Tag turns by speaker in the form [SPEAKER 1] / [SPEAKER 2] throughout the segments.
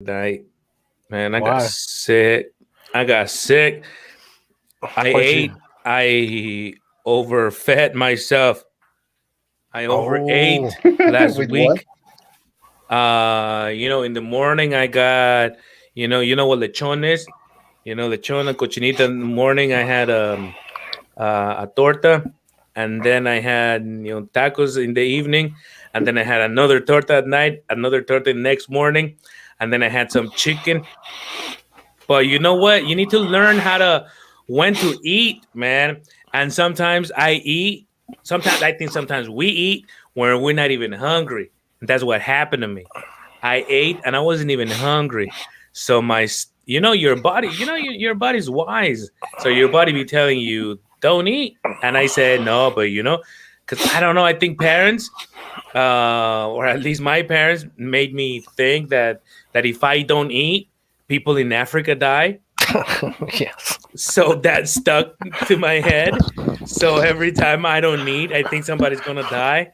[SPEAKER 1] night, man. I got
[SPEAKER 2] Why?
[SPEAKER 1] sick. I got sick. I
[SPEAKER 2] Why'd you?
[SPEAKER 1] ate. I overfed myself. I
[SPEAKER 2] Oh,
[SPEAKER 1] overate last
[SPEAKER 3] With what?
[SPEAKER 1] week. In the morning I got, you know what lechon is? Lechon and cochinita. In the morning I had a torta, and then I had tacos in the evening, and then I had another torta at night, another torta the next morning, and then I had some chicken. But you know what? You need to learn how to when to eat, man. And sometimes I eat. Sometimes I think sometimes we eat when we're not even hungry. And that's what happened to me. I ate and I wasn't even hungry. So your body, your body's wise. So your body be telling you don't eat. And I said no, but because I don't know. I think parents, or at least my parents, made me think that if I don't eat, people in Africa die.
[SPEAKER 2] yes.
[SPEAKER 1] So that stuck to my head. So every time I don't eat, I think somebody's gonna die.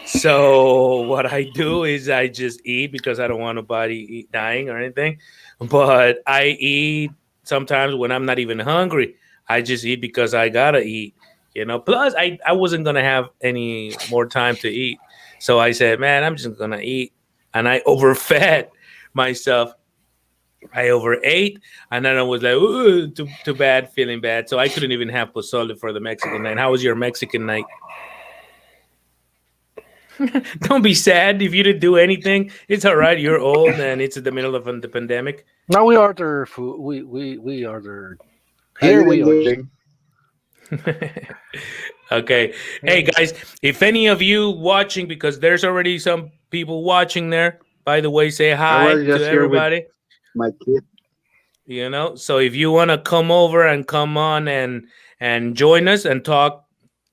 [SPEAKER 1] So what I do is I just eat because I don't want nobody dying or anything. But I eat sometimes when I'm not even hungry. I just eat because I gotta eat. Plus I wasn't gonna have any more time to eat. So I said, man, I'm just gonna eat. And I overfed myself. I overate, and then I was like, ooh, too bad, feeling bad. So I couldn't even have pozole for the Mexican night. How was your Mexican night? Don't be sad if you didn't do anything. It's all right. You're old, and it's in the middle of the pandemic.
[SPEAKER 2] Now we order food. We order
[SPEAKER 3] I
[SPEAKER 2] here. We
[SPEAKER 3] didn't do
[SPEAKER 2] order.
[SPEAKER 3] anything.
[SPEAKER 1] Okay. Hey, guys, if any of you watching, because there's already some people watching there, by the way, say
[SPEAKER 3] I
[SPEAKER 1] hi
[SPEAKER 3] was
[SPEAKER 1] to
[SPEAKER 3] just here with
[SPEAKER 1] everybody.
[SPEAKER 3] my kid.
[SPEAKER 1] So if you want to come over and come on and join us and talk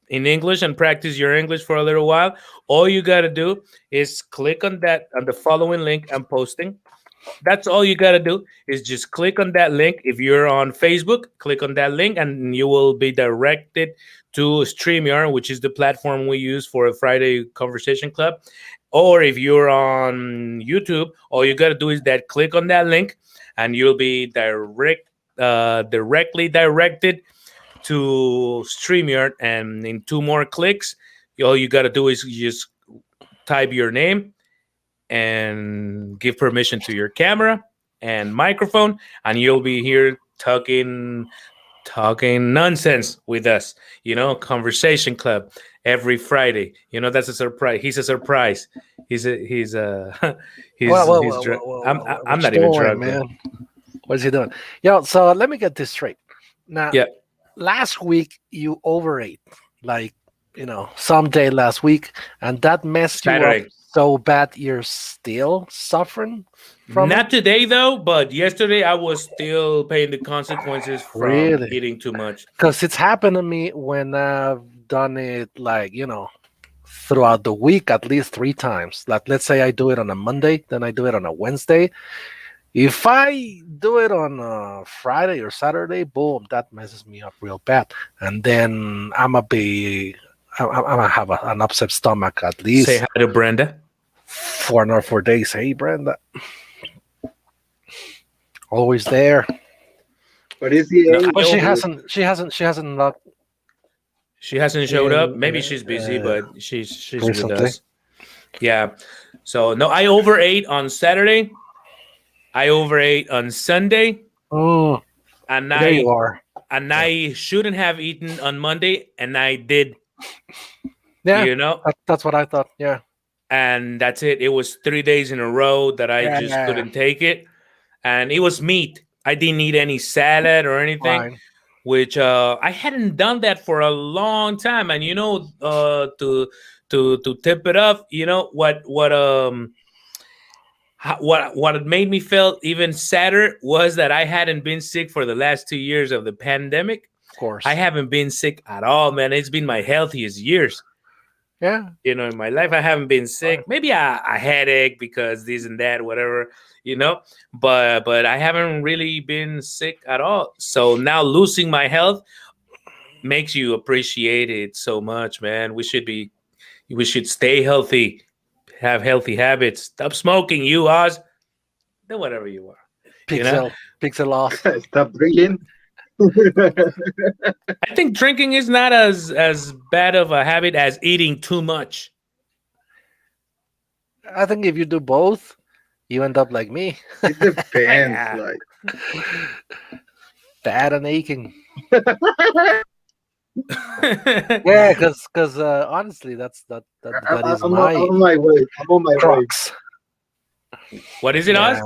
[SPEAKER 1] in English and practice your English for a little while, all you got to do is click on the following link I'm posting. That's all you got to do is just click on that link. If you're on Facebook, click on that link and you will be directed to StreamYard, which is the platform we use for a Friday Conversation Club. Or if you're on YouTube, all you got to do is that click on that link and you'll be directly directed to StreamYard. And in two more clicks, all you got to do is you just type your name and give permission to your camera and microphone, and you'll be here talking nonsense with us. Conversation Club every Friday. That's a surprise. He's a surprise. He's
[SPEAKER 2] Well, well,
[SPEAKER 1] he's
[SPEAKER 2] well,
[SPEAKER 1] drunk.
[SPEAKER 2] well, well,
[SPEAKER 1] I'm
[SPEAKER 2] well,
[SPEAKER 1] I-
[SPEAKER 2] well,
[SPEAKER 1] I'm
[SPEAKER 2] what you
[SPEAKER 1] not even
[SPEAKER 2] doing,
[SPEAKER 1] drunk, but
[SPEAKER 2] man? What's he doing? Yo, so let me get this straight. Now,
[SPEAKER 1] yeah.
[SPEAKER 2] last week you overate, like someday last week, and that messed you up
[SPEAKER 1] Saturday.
[SPEAKER 2] so bad you're still suffering from it.
[SPEAKER 1] Not today though, but yesterday I was still paying the consequences from
[SPEAKER 2] Really?
[SPEAKER 1] eating too much.
[SPEAKER 2] Because it's happened to me when I've done it, like throughout the week at least 3 times. Like, let's say I do it on a Monday, then I do it on a Wednesday. If I do it on a Friday or Saturday, boom, that messes me up real bad. And then I'm gonna have an upset stomach at
[SPEAKER 1] Say
[SPEAKER 2] least
[SPEAKER 1] hi to Brenda.
[SPEAKER 2] for another 4 days. Hey, Brenda, always there,
[SPEAKER 3] What is the
[SPEAKER 1] No,
[SPEAKER 3] age?
[SPEAKER 2] but
[SPEAKER 3] Like,
[SPEAKER 2] she hasn't not
[SPEAKER 1] she hasn't showed up.
[SPEAKER 2] in
[SPEAKER 1] Maybe she's busy, but she's with
[SPEAKER 2] recently.
[SPEAKER 1] us. Yeah. So no, I overate on Saturday. I overate on Sunday,
[SPEAKER 2] Mm,
[SPEAKER 1] and
[SPEAKER 2] there you
[SPEAKER 1] I
[SPEAKER 2] are.
[SPEAKER 1] and
[SPEAKER 2] Yeah,
[SPEAKER 1] I shouldn't have eaten on Monday, and I did.
[SPEAKER 2] yeah,
[SPEAKER 1] You know,
[SPEAKER 2] that's what I thought. Yeah,
[SPEAKER 1] and that's it. It was 3 days in a row that I just
[SPEAKER 2] yeah,
[SPEAKER 1] couldn't take it, and it was meat. I didn't eat any salad or anything,
[SPEAKER 2] fine.
[SPEAKER 1] which I hadn't done that for a long time. And to tip it up, what made me feel even sadder was that I hadn't been sick for the last 2 years of the pandemic.
[SPEAKER 2] Of
[SPEAKER 1] I
[SPEAKER 2] course.
[SPEAKER 1] haven't been sick at all, man. It's been my healthiest years.
[SPEAKER 2] Yeah,
[SPEAKER 1] In my life, I haven't been
[SPEAKER 2] fine.
[SPEAKER 1] sick. Maybe a headache because this and that, whatever, but I haven't really been sick at all. So now losing my health makes you appreciate it so much, man. We should stay healthy, have healthy habits. Stop smoking, you Oz. then whatever you are. You know,
[SPEAKER 2] Pixel loss.
[SPEAKER 3] Stop drinking.
[SPEAKER 1] I think drinking is not as bad of a habit as eating too much.
[SPEAKER 2] I think if you do both, you end up like me,
[SPEAKER 3] It depends.
[SPEAKER 1] Yeah.
[SPEAKER 3] Like,
[SPEAKER 2] fat and aching. Yeah, because honestly, that is
[SPEAKER 3] I'm
[SPEAKER 2] my
[SPEAKER 3] on my way. I'm on my way.
[SPEAKER 2] crux.
[SPEAKER 1] What is it,
[SPEAKER 2] Yeah,
[SPEAKER 1] Oz?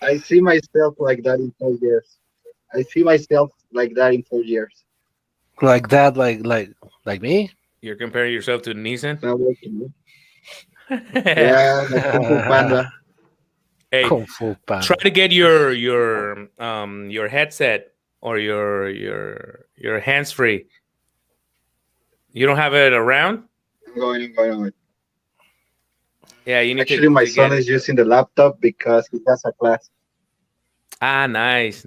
[SPEAKER 3] I see myself like that in 4 years. I see myself like that in 4 years.
[SPEAKER 2] like that, like me.
[SPEAKER 1] You're comparing yourself to Nissan.
[SPEAKER 3] Not working. Yeah, like Kung Fu Panda.
[SPEAKER 1] Hey,
[SPEAKER 2] Kung Fu
[SPEAKER 1] try
[SPEAKER 2] Panda.
[SPEAKER 1] to get your headset or your hands free. You don't have it around?
[SPEAKER 3] I'm going.
[SPEAKER 1] Yeah, you need
[SPEAKER 3] Actually, my
[SPEAKER 1] to
[SPEAKER 3] son
[SPEAKER 1] get it.
[SPEAKER 3] is using the laptop because he has a class.
[SPEAKER 1] Ah, nice.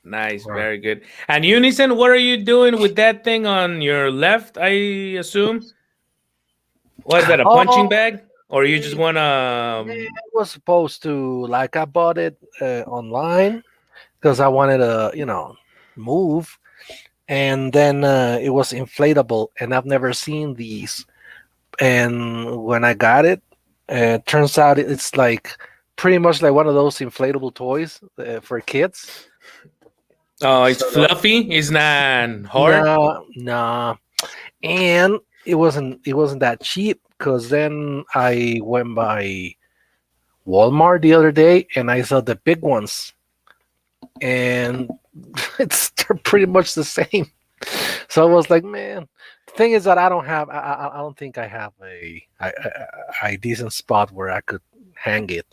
[SPEAKER 1] Nice,
[SPEAKER 2] Right.
[SPEAKER 1] very good. And Unison, what are you doing with that thing on your left? I assume. Was that a punching
[SPEAKER 2] Oh,
[SPEAKER 1] bag, or you just
[SPEAKER 2] it,
[SPEAKER 1] want to?
[SPEAKER 2] it was supposed to like I bought it online because I wanted to, move, and then it was inflatable, and I've never seen these. And when I got it, turns out it's like pretty much like one of those inflatable toys for kids.
[SPEAKER 1] Oh, it's
[SPEAKER 2] So
[SPEAKER 1] fluffy. It's not hard.
[SPEAKER 2] nah, and it wasn't that cheap because then I went by Walmart the other day and I saw the big ones, and they're pretty much the same. So I was like, man. The thing is that I don't think I have a decent spot where I could hang it.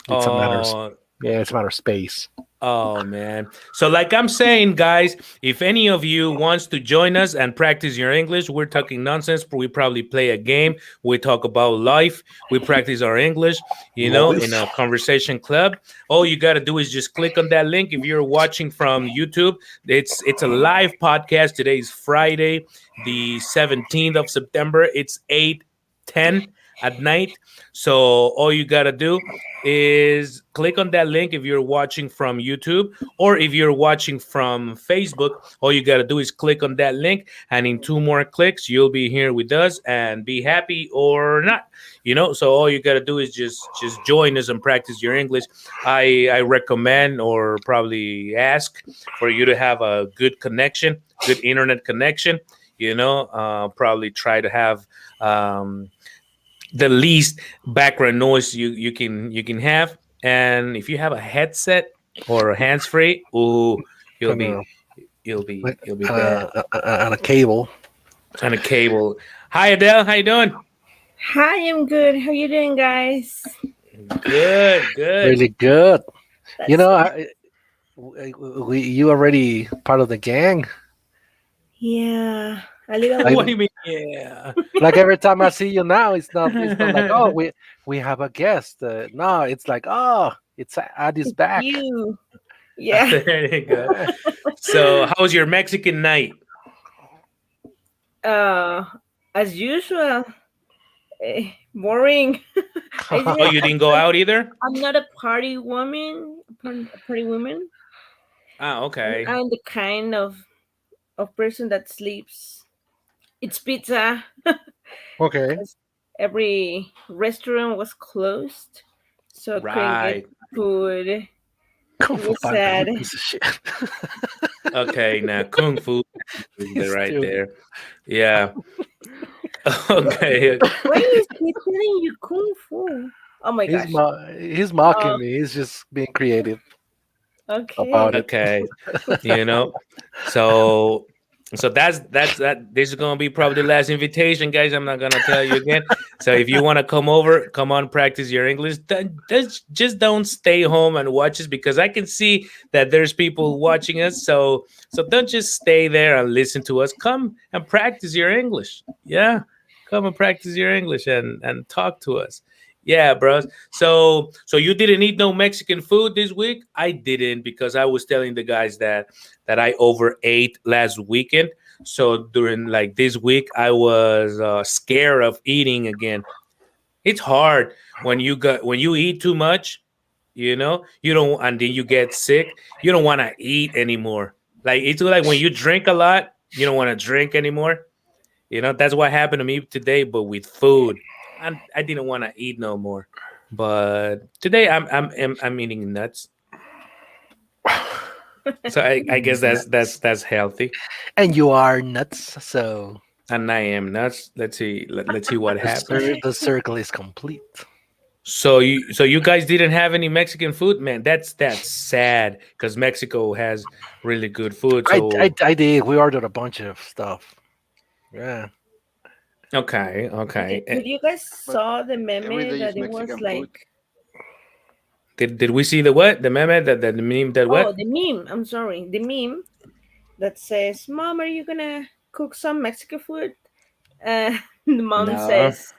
[SPEAKER 2] It's a matter of
[SPEAKER 1] Oh,
[SPEAKER 2] yeah, it's a matter of space.
[SPEAKER 1] oh man. So like I'm saying, guys, if any of you wants to join us and practice your English, we're talking nonsense. We probably play a game. We talk about life. We practice our English, in
[SPEAKER 2] Life.
[SPEAKER 1] a conversation club. All you got to do is just click on that link. If you're watching from YouTube, it's a live podcast. Today is Friday, the 17th of September. It's 8:10 at night. So all you got to do is click on that link if you're watching from YouTube, or if you're watching from Facebook. All you got to do is click on that link, and in two more clicks, you'll be here with us and be happy or not. So all you got to do is just join us and practice your English. I recommend or probably ask for you to have a good connection, good internet connection. Probably try to have the least background noise you can have. And if you have a headset or a hands free, ooh, you'll
[SPEAKER 2] And
[SPEAKER 1] be you'll be
[SPEAKER 2] like,
[SPEAKER 1] you'll be bad.
[SPEAKER 2] and a cable.
[SPEAKER 1] And a cable. Hi Adele, how you doing?
[SPEAKER 4] Hi, I'm good. How you doing, guys?
[SPEAKER 1] Good, good.
[SPEAKER 2] Really good. You
[SPEAKER 4] That's
[SPEAKER 2] know,
[SPEAKER 4] good.
[SPEAKER 2] you already part of the gang.
[SPEAKER 4] Yeah, a little
[SPEAKER 2] Like,
[SPEAKER 1] What do
[SPEAKER 4] bit.
[SPEAKER 1] you mean? Yeah.
[SPEAKER 2] like every time I see you now, it's not like, oh, we have a guest. No, it's like, oh, it's Addie's back.
[SPEAKER 4] You. Yeah.
[SPEAKER 1] There you go.
[SPEAKER 2] Eh,
[SPEAKER 1] So how was your Mexican night?
[SPEAKER 4] Uh, as usual, boring. I
[SPEAKER 1] Oh,
[SPEAKER 4] didn't,
[SPEAKER 1] you didn't go out either?
[SPEAKER 4] I'm not a party woman. A party woman.
[SPEAKER 1] Ah,
[SPEAKER 4] I'm,
[SPEAKER 1] okay.
[SPEAKER 4] I'm the kind of person that sleeps. It's pizza.
[SPEAKER 2] okay.
[SPEAKER 4] Every restaurant was closed, so I couldn't get
[SPEAKER 1] Right.
[SPEAKER 4] food. It
[SPEAKER 2] Kung Fu
[SPEAKER 4] was
[SPEAKER 2] Panda, you
[SPEAKER 4] sad.
[SPEAKER 2] piece of shit.
[SPEAKER 1] Okay, now kung fu is
[SPEAKER 2] He's
[SPEAKER 1] right
[SPEAKER 2] stupid.
[SPEAKER 1] there. Yeah. Okay.
[SPEAKER 4] Why is he telling you kung fu? Oh my
[SPEAKER 2] He's
[SPEAKER 4] gosh.
[SPEAKER 2] he's mocking
[SPEAKER 4] Oh,
[SPEAKER 2] me. He's just being creative about
[SPEAKER 4] okay.
[SPEAKER 2] it.
[SPEAKER 1] Okay. You know. So that's this is gonna be probably the last invitation, guys. I'm not gonna tell you again. So if you want to come over, come on, practice your English. Just don't stay home and watch us, because I can see that there's people watching us. So don't just stay there and listen to us. Come and practice your English. Yeah, come and practice your English and talk to us. Yeah, bros. So you didn't eat no Mexican food this week? I didn't, because I was telling the guys that I overate last weekend. So during like this week, I was scared of eating again. It's hard when you eat too much. You don't, and then you get sick. You don't want to eat anymore. Like it's like when you drink a lot, you don't want to drink anymore. That's what happened to me today, but with food. I didn't want to eat no more. But today I'm eating nuts. So I guess that's healthy.
[SPEAKER 2] And you are nuts, so
[SPEAKER 1] And I am nuts. Let's see what happens.
[SPEAKER 2] the circle is complete.
[SPEAKER 1] So you guys didn't have any Mexican food, man. That's sad because Mexico has really good food. So
[SPEAKER 2] I did. We ordered a bunch of stuff. Yeah.
[SPEAKER 1] okay,
[SPEAKER 4] Did,
[SPEAKER 1] okay.
[SPEAKER 4] did you guys
[SPEAKER 5] But
[SPEAKER 4] saw the
[SPEAKER 5] every
[SPEAKER 4] meme
[SPEAKER 5] day is
[SPEAKER 4] that it was
[SPEAKER 5] Mexican food.
[SPEAKER 4] like,
[SPEAKER 1] Did we see the what? The meme the meme that
[SPEAKER 4] oh,
[SPEAKER 1] what?
[SPEAKER 4] the meme. I'm sorry, the meme that says, "Mom, are you gonna cook some Mexican food?" The mom
[SPEAKER 1] No.
[SPEAKER 4] says,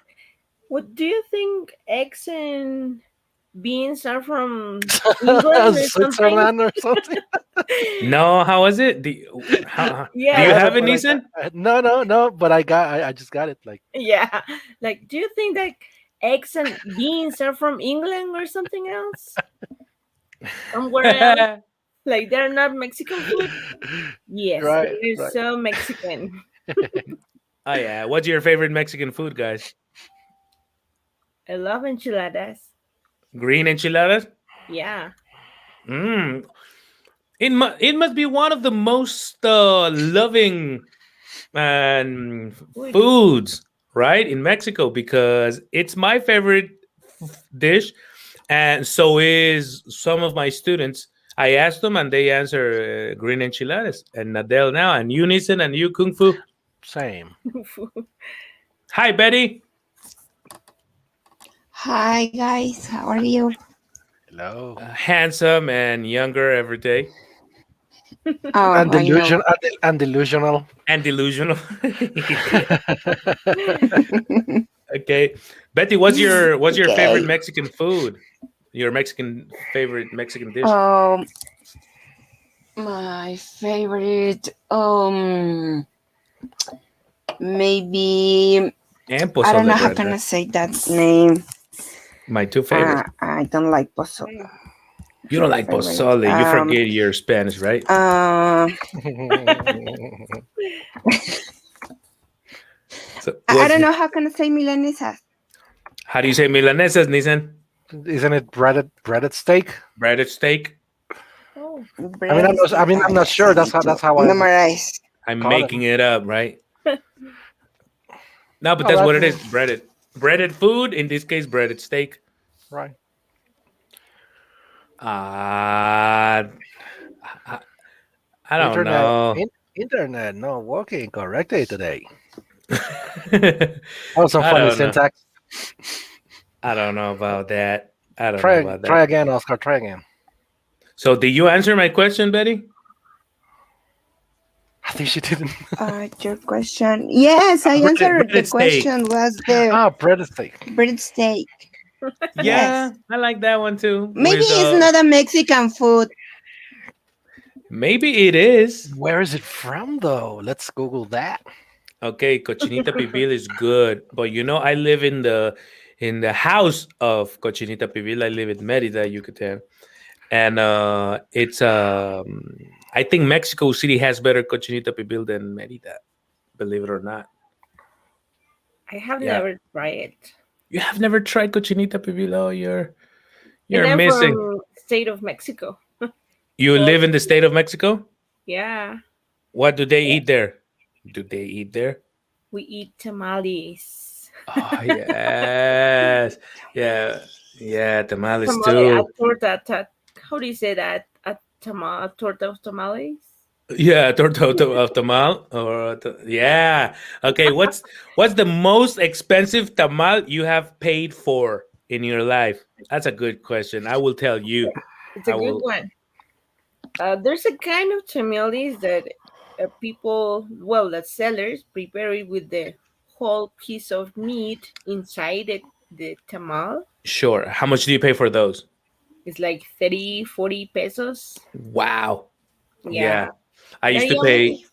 [SPEAKER 4] "What do you think? Eggs and beans are from England or something?"
[SPEAKER 2] Switzerland or something.
[SPEAKER 1] No, how was it? Do
[SPEAKER 4] Yeah,
[SPEAKER 1] you
[SPEAKER 2] I
[SPEAKER 1] have
[SPEAKER 2] haven't,
[SPEAKER 1] it,
[SPEAKER 2] but
[SPEAKER 1] Nissan?
[SPEAKER 2] no. But I just got it. Like
[SPEAKER 4] yeah. Like, do you think that eggs and beans are from England or something else? Somewhere else? Like they're not Mexican food? Yes,
[SPEAKER 2] right,
[SPEAKER 4] they're
[SPEAKER 2] right.
[SPEAKER 4] so Mexican.
[SPEAKER 1] Oh yeah. What's your favorite Mexican food, guys?
[SPEAKER 4] I love enchiladas.
[SPEAKER 1] Green enchiladas?
[SPEAKER 4] Yeah.
[SPEAKER 1] Mm. It must be one of the most loving
[SPEAKER 4] Food.
[SPEAKER 1] foods, right, in Mexico because it's my favorite dish, and so is some of my students. I asked them, and they answer green enchiladas. And Nadel now, and you Nissan, and you Kung Fu.
[SPEAKER 2] Same.
[SPEAKER 1] Hi, Betty.
[SPEAKER 6] Hi guys, how are you?
[SPEAKER 2] Hello.
[SPEAKER 1] Handsome and younger every day,
[SPEAKER 6] Oh,
[SPEAKER 2] And
[SPEAKER 6] I know.
[SPEAKER 2] delusional.
[SPEAKER 1] and delusional. Okay, Betty, what's your favorite
[SPEAKER 6] Okay.
[SPEAKER 1] Mexican food? Your favorite Mexican dish?
[SPEAKER 6] Um, my favorite, maybe
[SPEAKER 1] And
[SPEAKER 6] I don't
[SPEAKER 1] pozole,
[SPEAKER 6] know how can
[SPEAKER 1] brother.
[SPEAKER 6] I say that name.
[SPEAKER 1] My two favorite.
[SPEAKER 6] I don't like pozole.
[SPEAKER 1] You don't
[SPEAKER 6] My
[SPEAKER 1] like
[SPEAKER 6] favorite.
[SPEAKER 1] pozole. You forget your Spanish, right? So
[SPEAKER 6] I don't know how can I say milanesas.
[SPEAKER 1] how do you say milanesas, Nissan?
[SPEAKER 2] Isn't it breaded steak?
[SPEAKER 1] Breaded steak.
[SPEAKER 4] Oh,
[SPEAKER 6] Bread
[SPEAKER 2] I'm not
[SPEAKER 6] yes,
[SPEAKER 2] sure.
[SPEAKER 6] I need
[SPEAKER 2] That's
[SPEAKER 6] to
[SPEAKER 2] how I would
[SPEAKER 6] memorize.
[SPEAKER 1] I'm
[SPEAKER 2] call it.
[SPEAKER 1] making it up, right? No, but
[SPEAKER 2] Oh,
[SPEAKER 1] that's what
[SPEAKER 2] that's
[SPEAKER 1] it is. Breaded food. In this case, breaded steak.
[SPEAKER 2] right.
[SPEAKER 1] Uh I, I don't
[SPEAKER 2] Internet,
[SPEAKER 1] know.
[SPEAKER 2] internet, no working correctly today. That was some
[SPEAKER 1] I
[SPEAKER 2] funny
[SPEAKER 1] don't know.
[SPEAKER 2] syntax.
[SPEAKER 1] I don't know about that. I don't know
[SPEAKER 2] Try
[SPEAKER 1] about that.
[SPEAKER 2] try again, Oscar. Try again.
[SPEAKER 1] So, did you answer my question, Betty?
[SPEAKER 2] I think she didn't.
[SPEAKER 6] Your question. Yes, I answered. The
[SPEAKER 1] Breaded steak.
[SPEAKER 6] question was the
[SPEAKER 2] Breaded steak.
[SPEAKER 6] bread steak.
[SPEAKER 1] Yeah,
[SPEAKER 6] Yes.
[SPEAKER 1] I like that one too.
[SPEAKER 6] Maybe
[SPEAKER 1] With
[SPEAKER 6] it's not a Mexican food.
[SPEAKER 1] maybe it is.
[SPEAKER 2] Where is it from, though? Let's Google that.
[SPEAKER 1] Okay, cochinita pibil is good, but I live in the house of cochinita pibil. I live in Merida, Yucatan, and it's I think Mexico City has better cochinita pibil than Merida. Believe it or not.
[SPEAKER 4] I have
[SPEAKER 1] Yeah,
[SPEAKER 4] never tried it.
[SPEAKER 1] you have never tried cochinita pibil. Oh, you're
[SPEAKER 4] And I'm
[SPEAKER 1] missing.
[SPEAKER 4] from state of Mexico.
[SPEAKER 1] You
[SPEAKER 4] So
[SPEAKER 1] live in the state of Mexico.
[SPEAKER 4] yeah,
[SPEAKER 1] What do they eat there? Do they eat there?
[SPEAKER 4] we eat tamales.
[SPEAKER 1] Oh yes, yeah, yeah. Tamales
[SPEAKER 4] Tamale, a
[SPEAKER 1] too.
[SPEAKER 4] torta. How do you say that? A torta of tamales.
[SPEAKER 1] Yeah, torta of tamal yeah. Okay, what's the most expensive tamal you have paid for in your life? That's a good question. I will tell you.
[SPEAKER 4] It's a
[SPEAKER 1] I
[SPEAKER 4] good
[SPEAKER 1] will.
[SPEAKER 4] one. There's a kind of tamales that people, well, the sellers prepare it with the whole piece of meat inside the tamal.
[SPEAKER 1] Sure. How much do you pay for those?
[SPEAKER 4] It's like 30, 40 pesos.
[SPEAKER 1] Wow.
[SPEAKER 4] Yeah.
[SPEAKER 1] Yeah. I used
[SPEAKER 4] They're
[SPEAKER 1] to pay.
[SPEAKER 4] yummy.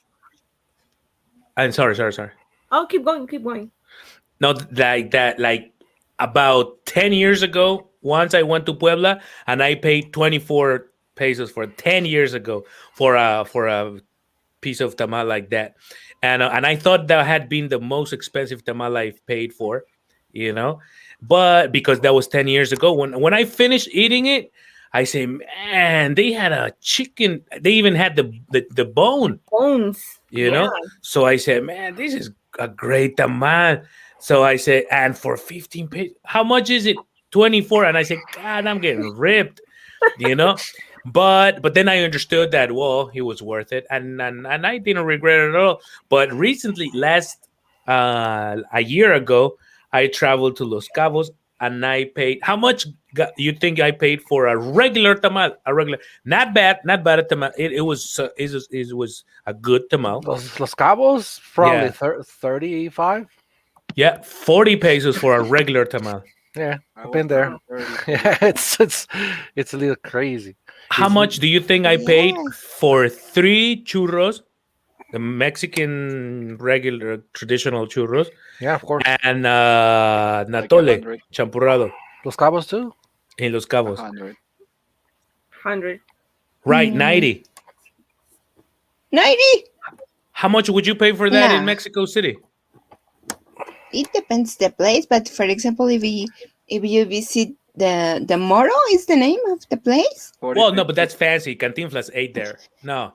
[SPEAKER 1] I'm sorry, sorry, sorry.
[SPEAKER 4] Oh, keep going, keep going.
[SPEAKER 1] No, like that. Like about 10 years ago, once I went to Puebla and I paid 24 pesos for 10 years ago for a piece of tamal like that. And I thought that had been the most expensive tamal I've paid for, you know. But because that was 10 years ago, when I finished eating it, I say, man, they had a chicken. They even had the
[SPEAKER 4] The
[SPEAKER 1] bone,
[SPEAKER 4] bones.
[SPEAKER 1] you
[SPEAKER 4] Yeah.
[SPEAKER 1] know. So I said, man, this is a great tamal. So I said, and for 15 pesos, how much is it? 24. And I said, God, I'm getting ripped, you know. But then I understood that, well, he was worth it, and I didn't regret it at all. But recently, last a year ago, I traveled to Los Cabos and I paid how much you think I paid for a regular tamal? A regular, not bad tamal. It was a good tamal.
[SPEAKER 2] Los Cabos, probably
[SPEAKER 1] Yeah,
[SPEAKER 2] 35.
[SPEAKER 1] yeah, 40 pesos for a regular tamal.
[SPEAKER 2] Yeah,
[SPEAKER 5] I
[SPEAKER 2] I've
[SPEAKER 5] was
[SPEAKER 2] been there.
[SPEAKER 5] paying 30.
[SPEAKER 2] Yeah, it's a little crazy.
[SPEAKER 1] How
[SPEAKER 2] It's
[SPEAKER 1] much do you think I paid
[SPEAKER 6] Yes.
[SPEAKER 1] for three churros, the Mexican regular traditional churros,
[SPEAKER 2] yeah, of course.
[SPEAKER 1] and
[SPEAKER 5] Like a
[SPEAKER 1] natole
[SPEAKER 5] 100.
[SPEAKER 1] champurrado
[SPEAKER 2] Los Cabos too.
[SPEAKER 1] in Los
[SPEAKER 5] A
[SPEAKER 1] Cabos?
[SPEAKER 5] 100.
[SPEAKER 4] 100.
[SPEAKER 1] Right,
[SPEAKER 6] Mm,
[SPEAKER 1] 90.
[SPEAKER 6] 90?
[SPEAKER 1] How much would you pay for that in
[SPEAKER 6] Yeah.
[SPEAKER 1] Mexico City?
[SPEAKER 6] It depends the place, but for example, if you visit the Moro is the name of the place.
[SPEAKER 5] 40
[SPEAKER 1] Well, no, but
[SPEAKER 5] pesos.
[SPEAKER 1] that's fancy. Cantinflas ate there. No,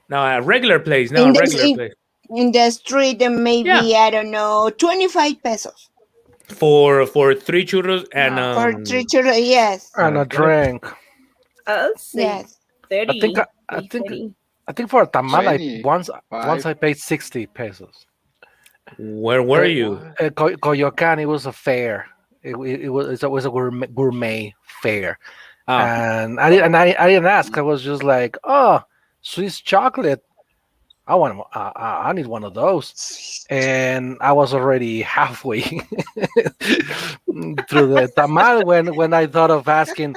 [SPEAKER 1] no, a regular place. No, a
[SPEAKER 6] In this
[SPEAKER 1] regular place.
[SPEAKER 6] in the street,
[SPEAKER 1] Yeah,
[SPEAKER 6] maybe I don't know, 25 pesos
[SPEAKER 1] for three churros and
[SPEAKER 5] Nah.
[SPEAKER 6] for three churros. Yes,
[SPEAKER 2] And a drink.
[SPEAKER 4] I'll say
[SPEAKER 6] yes.
[SPEAKER 2] I think
[SPEAKER 4] 30.
[SPEAKER 2] I
[SPEAKER 4] Maybe
[SPEAKER 2] think
[SPEAKER 4] 30.
[SPEAKER 2] I think for a tamal, once
[SPEAKER 5] 25.
[SPEAKER 2] I paid 60 pesos.
[SPEAKER 1] where were
[SPEAKER 2] Uh,
[SPEAKER 1] you?
[SPEAKER 5] What?
[SPEAKER 2] Coyoacan, it was a fair. It was a gourmet fair,
[SPEAKER 1] Oh,
[SPEAKER 2] and I didn't ask. I was just like, oh, Swiss chocolate. I need one of those, and I was already halfway through the tamal when I thought of asking.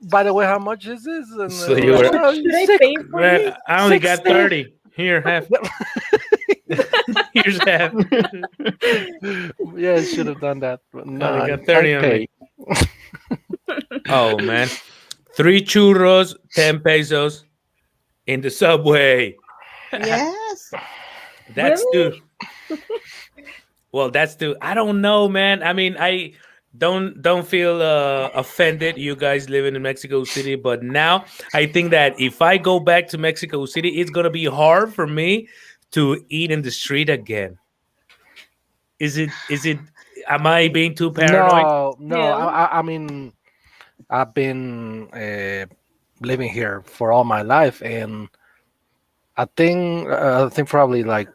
[SPEAKER 2] By the way, how much is this? And
[SPEAKER 1] so
[SPEAKER 2] they're
[SPEAKER 1] you
[SPEAKER 4] How
[SPEAKER 2] like,
[SPEAKER 1] were,
[SPEAKER 4] much
[SPEAKER 2] oh,
[SPEAKER 4] should I
[SPEAKER 2] six,
[SPEAKER 4] pay for
[SPEAKER 1] man,
[SPEAKER 4] this?
[SPEAKER 1] I only got
[SPEAKER 2] 60.
[SPEAKER 1] 30. Here, have. Here's half.
[SPEAKER 2] Yeah, I should have done that. But
[SPEAKER 1] I only
[SPEAKER 2] no,
[SPEAKER 1] got
[SPEAKER 2] I
[SPEAKER 1] 30 on me.
[SPEAKER 2] paid.
[SPEAKER 1] Oh, man. Three churros, 10 pesos in the subway.
[SPEAKER 6] Yes.
[SPEAKER 1] That's
[SPEAKER 4] Really?
[SPEAKER 1] too. Well, that's too. I don't know, man. I mean, I don't feel offended. You guys living in Mexico City, but now I think that if I go back to Mexico City, it's gonna be hard for me to eat in the street again. Is it? Is it? Am I being too paranoid?
[SPEAKER 2] No, no.
[SPEAKER 4] No.
[SPEAKER 2] I mean, I've been living here for all my life, and I think probably like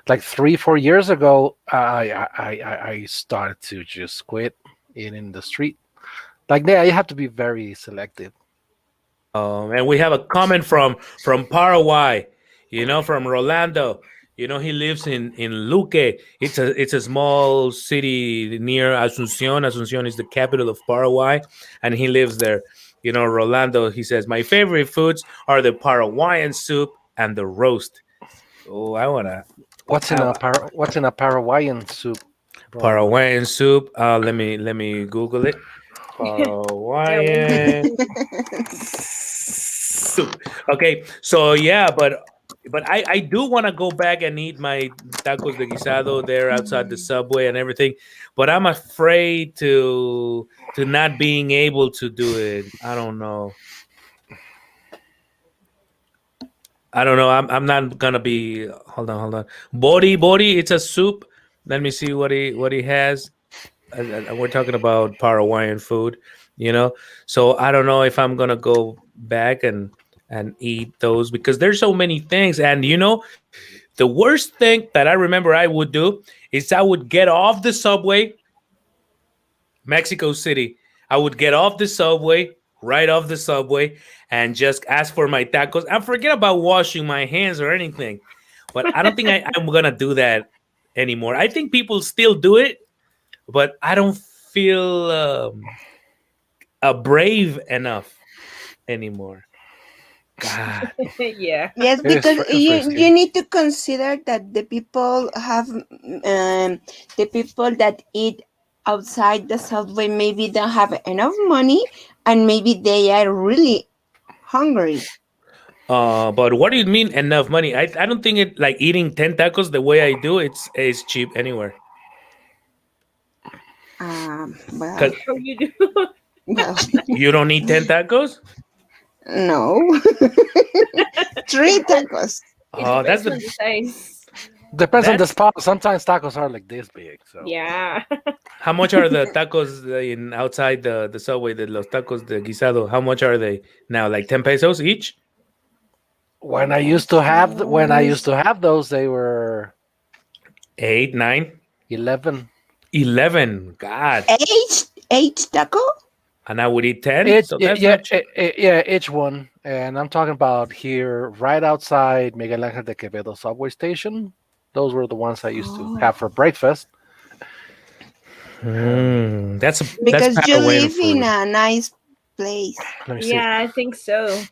[SPEAKER 2] 3 4 years ago, I started to just quit eating in the street. Like, yeah, you have to be very selective.
[SPEAKER 1] And we have a comment from Paraguay. You know, from Rolando. You know, he lives in Luque. It's a small city near Asuncion. Asuncion is the capital of Paraguay, and he lives there. You know, Rolando. He says my favorite foods are the Paraguayan soup and the roast. Oh, I wanna
[SPEAKER 2] What's in a Paraguayan soup, bro?
[SPEAKER 1] Paraguayan soup. Let me Google it.
[SPEAKER 4] Yeah, we
[SPEAKER 1] Paraguayan soup. Okay, so yeah, but I do want to go back and eat my tacos de guisado there outside the subway and everything, but I'm afraid to not being able to do it. I don't know. I don't know. I'm not gonna be. Hold on. Bori. It's a soup. Let me see what he has. We're talking about Paraguayan food, you know. So I don't know if I'm gonna go back and eat those because there's so many things. And you know, the worst thing that I remember I would do is I would get off the subway, Mexico City. I would get off the subway, right off the subway, and just ask for my tacos and forget about washing my hands or anything. But I don't think I'm gonna do that anymore. I think people still do it, but I don't feel brave enough anymore. God.
[SPEAKER 4] Yeah.
[SPEAKER 6] Yes,
[SPEAKER 2] It is.
[SPEAKER 6] because
[SPEAKER 2] It's
[SPEAKER 6] you
[SPEAKER 2] very
[SPEAKER 6] you
[SPEAKER 2] scary.
[SPEAKER 6] need to consider that the people that eat outside the subway maybe don't have enough money, and maybe they are really hungry.
[SPEAKER 1] But what do you mean enough money? I don't think it like eating 10 tacos the way I do. It's cheap anywhere.
[SPEAKER 6] Well,
[SPEAKER 1] Cause
[SPEAKER 4] How you do?
[SPEAKER 6] well,
[SPEAKER 1] you don't need 10 tacos.
[SPEAKER 6] no, three
[SPEAKER 4] Depends.
[SPEAKER 6] tacos.
[SPEAKER 4] It
[SPEAKER 1] Oh,
[SPEAKER 4] depends on the size.
[SPEAKER 2] Depends on the
[SPEAKER 1] that's
[SPEAKER 2] spot. Sometimes tacos are like this big. So
[SPEAKER 4] Yeah.
[SPEAKER 1] how much are the tacos in outside the subway? The los tacos de guisado. How much are they now? Like 10 pesos each?
[SPEAKER 2] when
[SPEAKER 6] 10
[SPEAKER 2] I used to have when I used
[SPEAKER 6] pesos.
[SPEAKER 2] to have those, they were
[SPEAKER 1] Eight, nine,
[SPEAKER 2] 11
[SPEAKER 1] 11. God,
[SPEAKER 6] Eight taco?
[SPEAKER 1] and I would eat 10.
[SPEAKER 2] each.
[SPEAKER 1] So that's
[SPEAKER 2] Yeah,
[SPEAKER 1] not cheap.
[SPEAKER 2] yeah, each one. And I'm talking about here, right outside Miguel Ángel de Quevedo subway station. Those were the ones I used to
[SPEAKER 6] Oh,
[SPEAKER 2] have for breakfast. And
[SPEAKER 1] That's
[SPEAKER 6] because you
[SPEAKER 1] Paraguayan
[SPEAKER 6] live in
[SPEAKER 1] food.
[SPEAKER 6] a nice place.
[SPEAKER 2] let me see.
[SPEAKER 4] Yeah, I think so.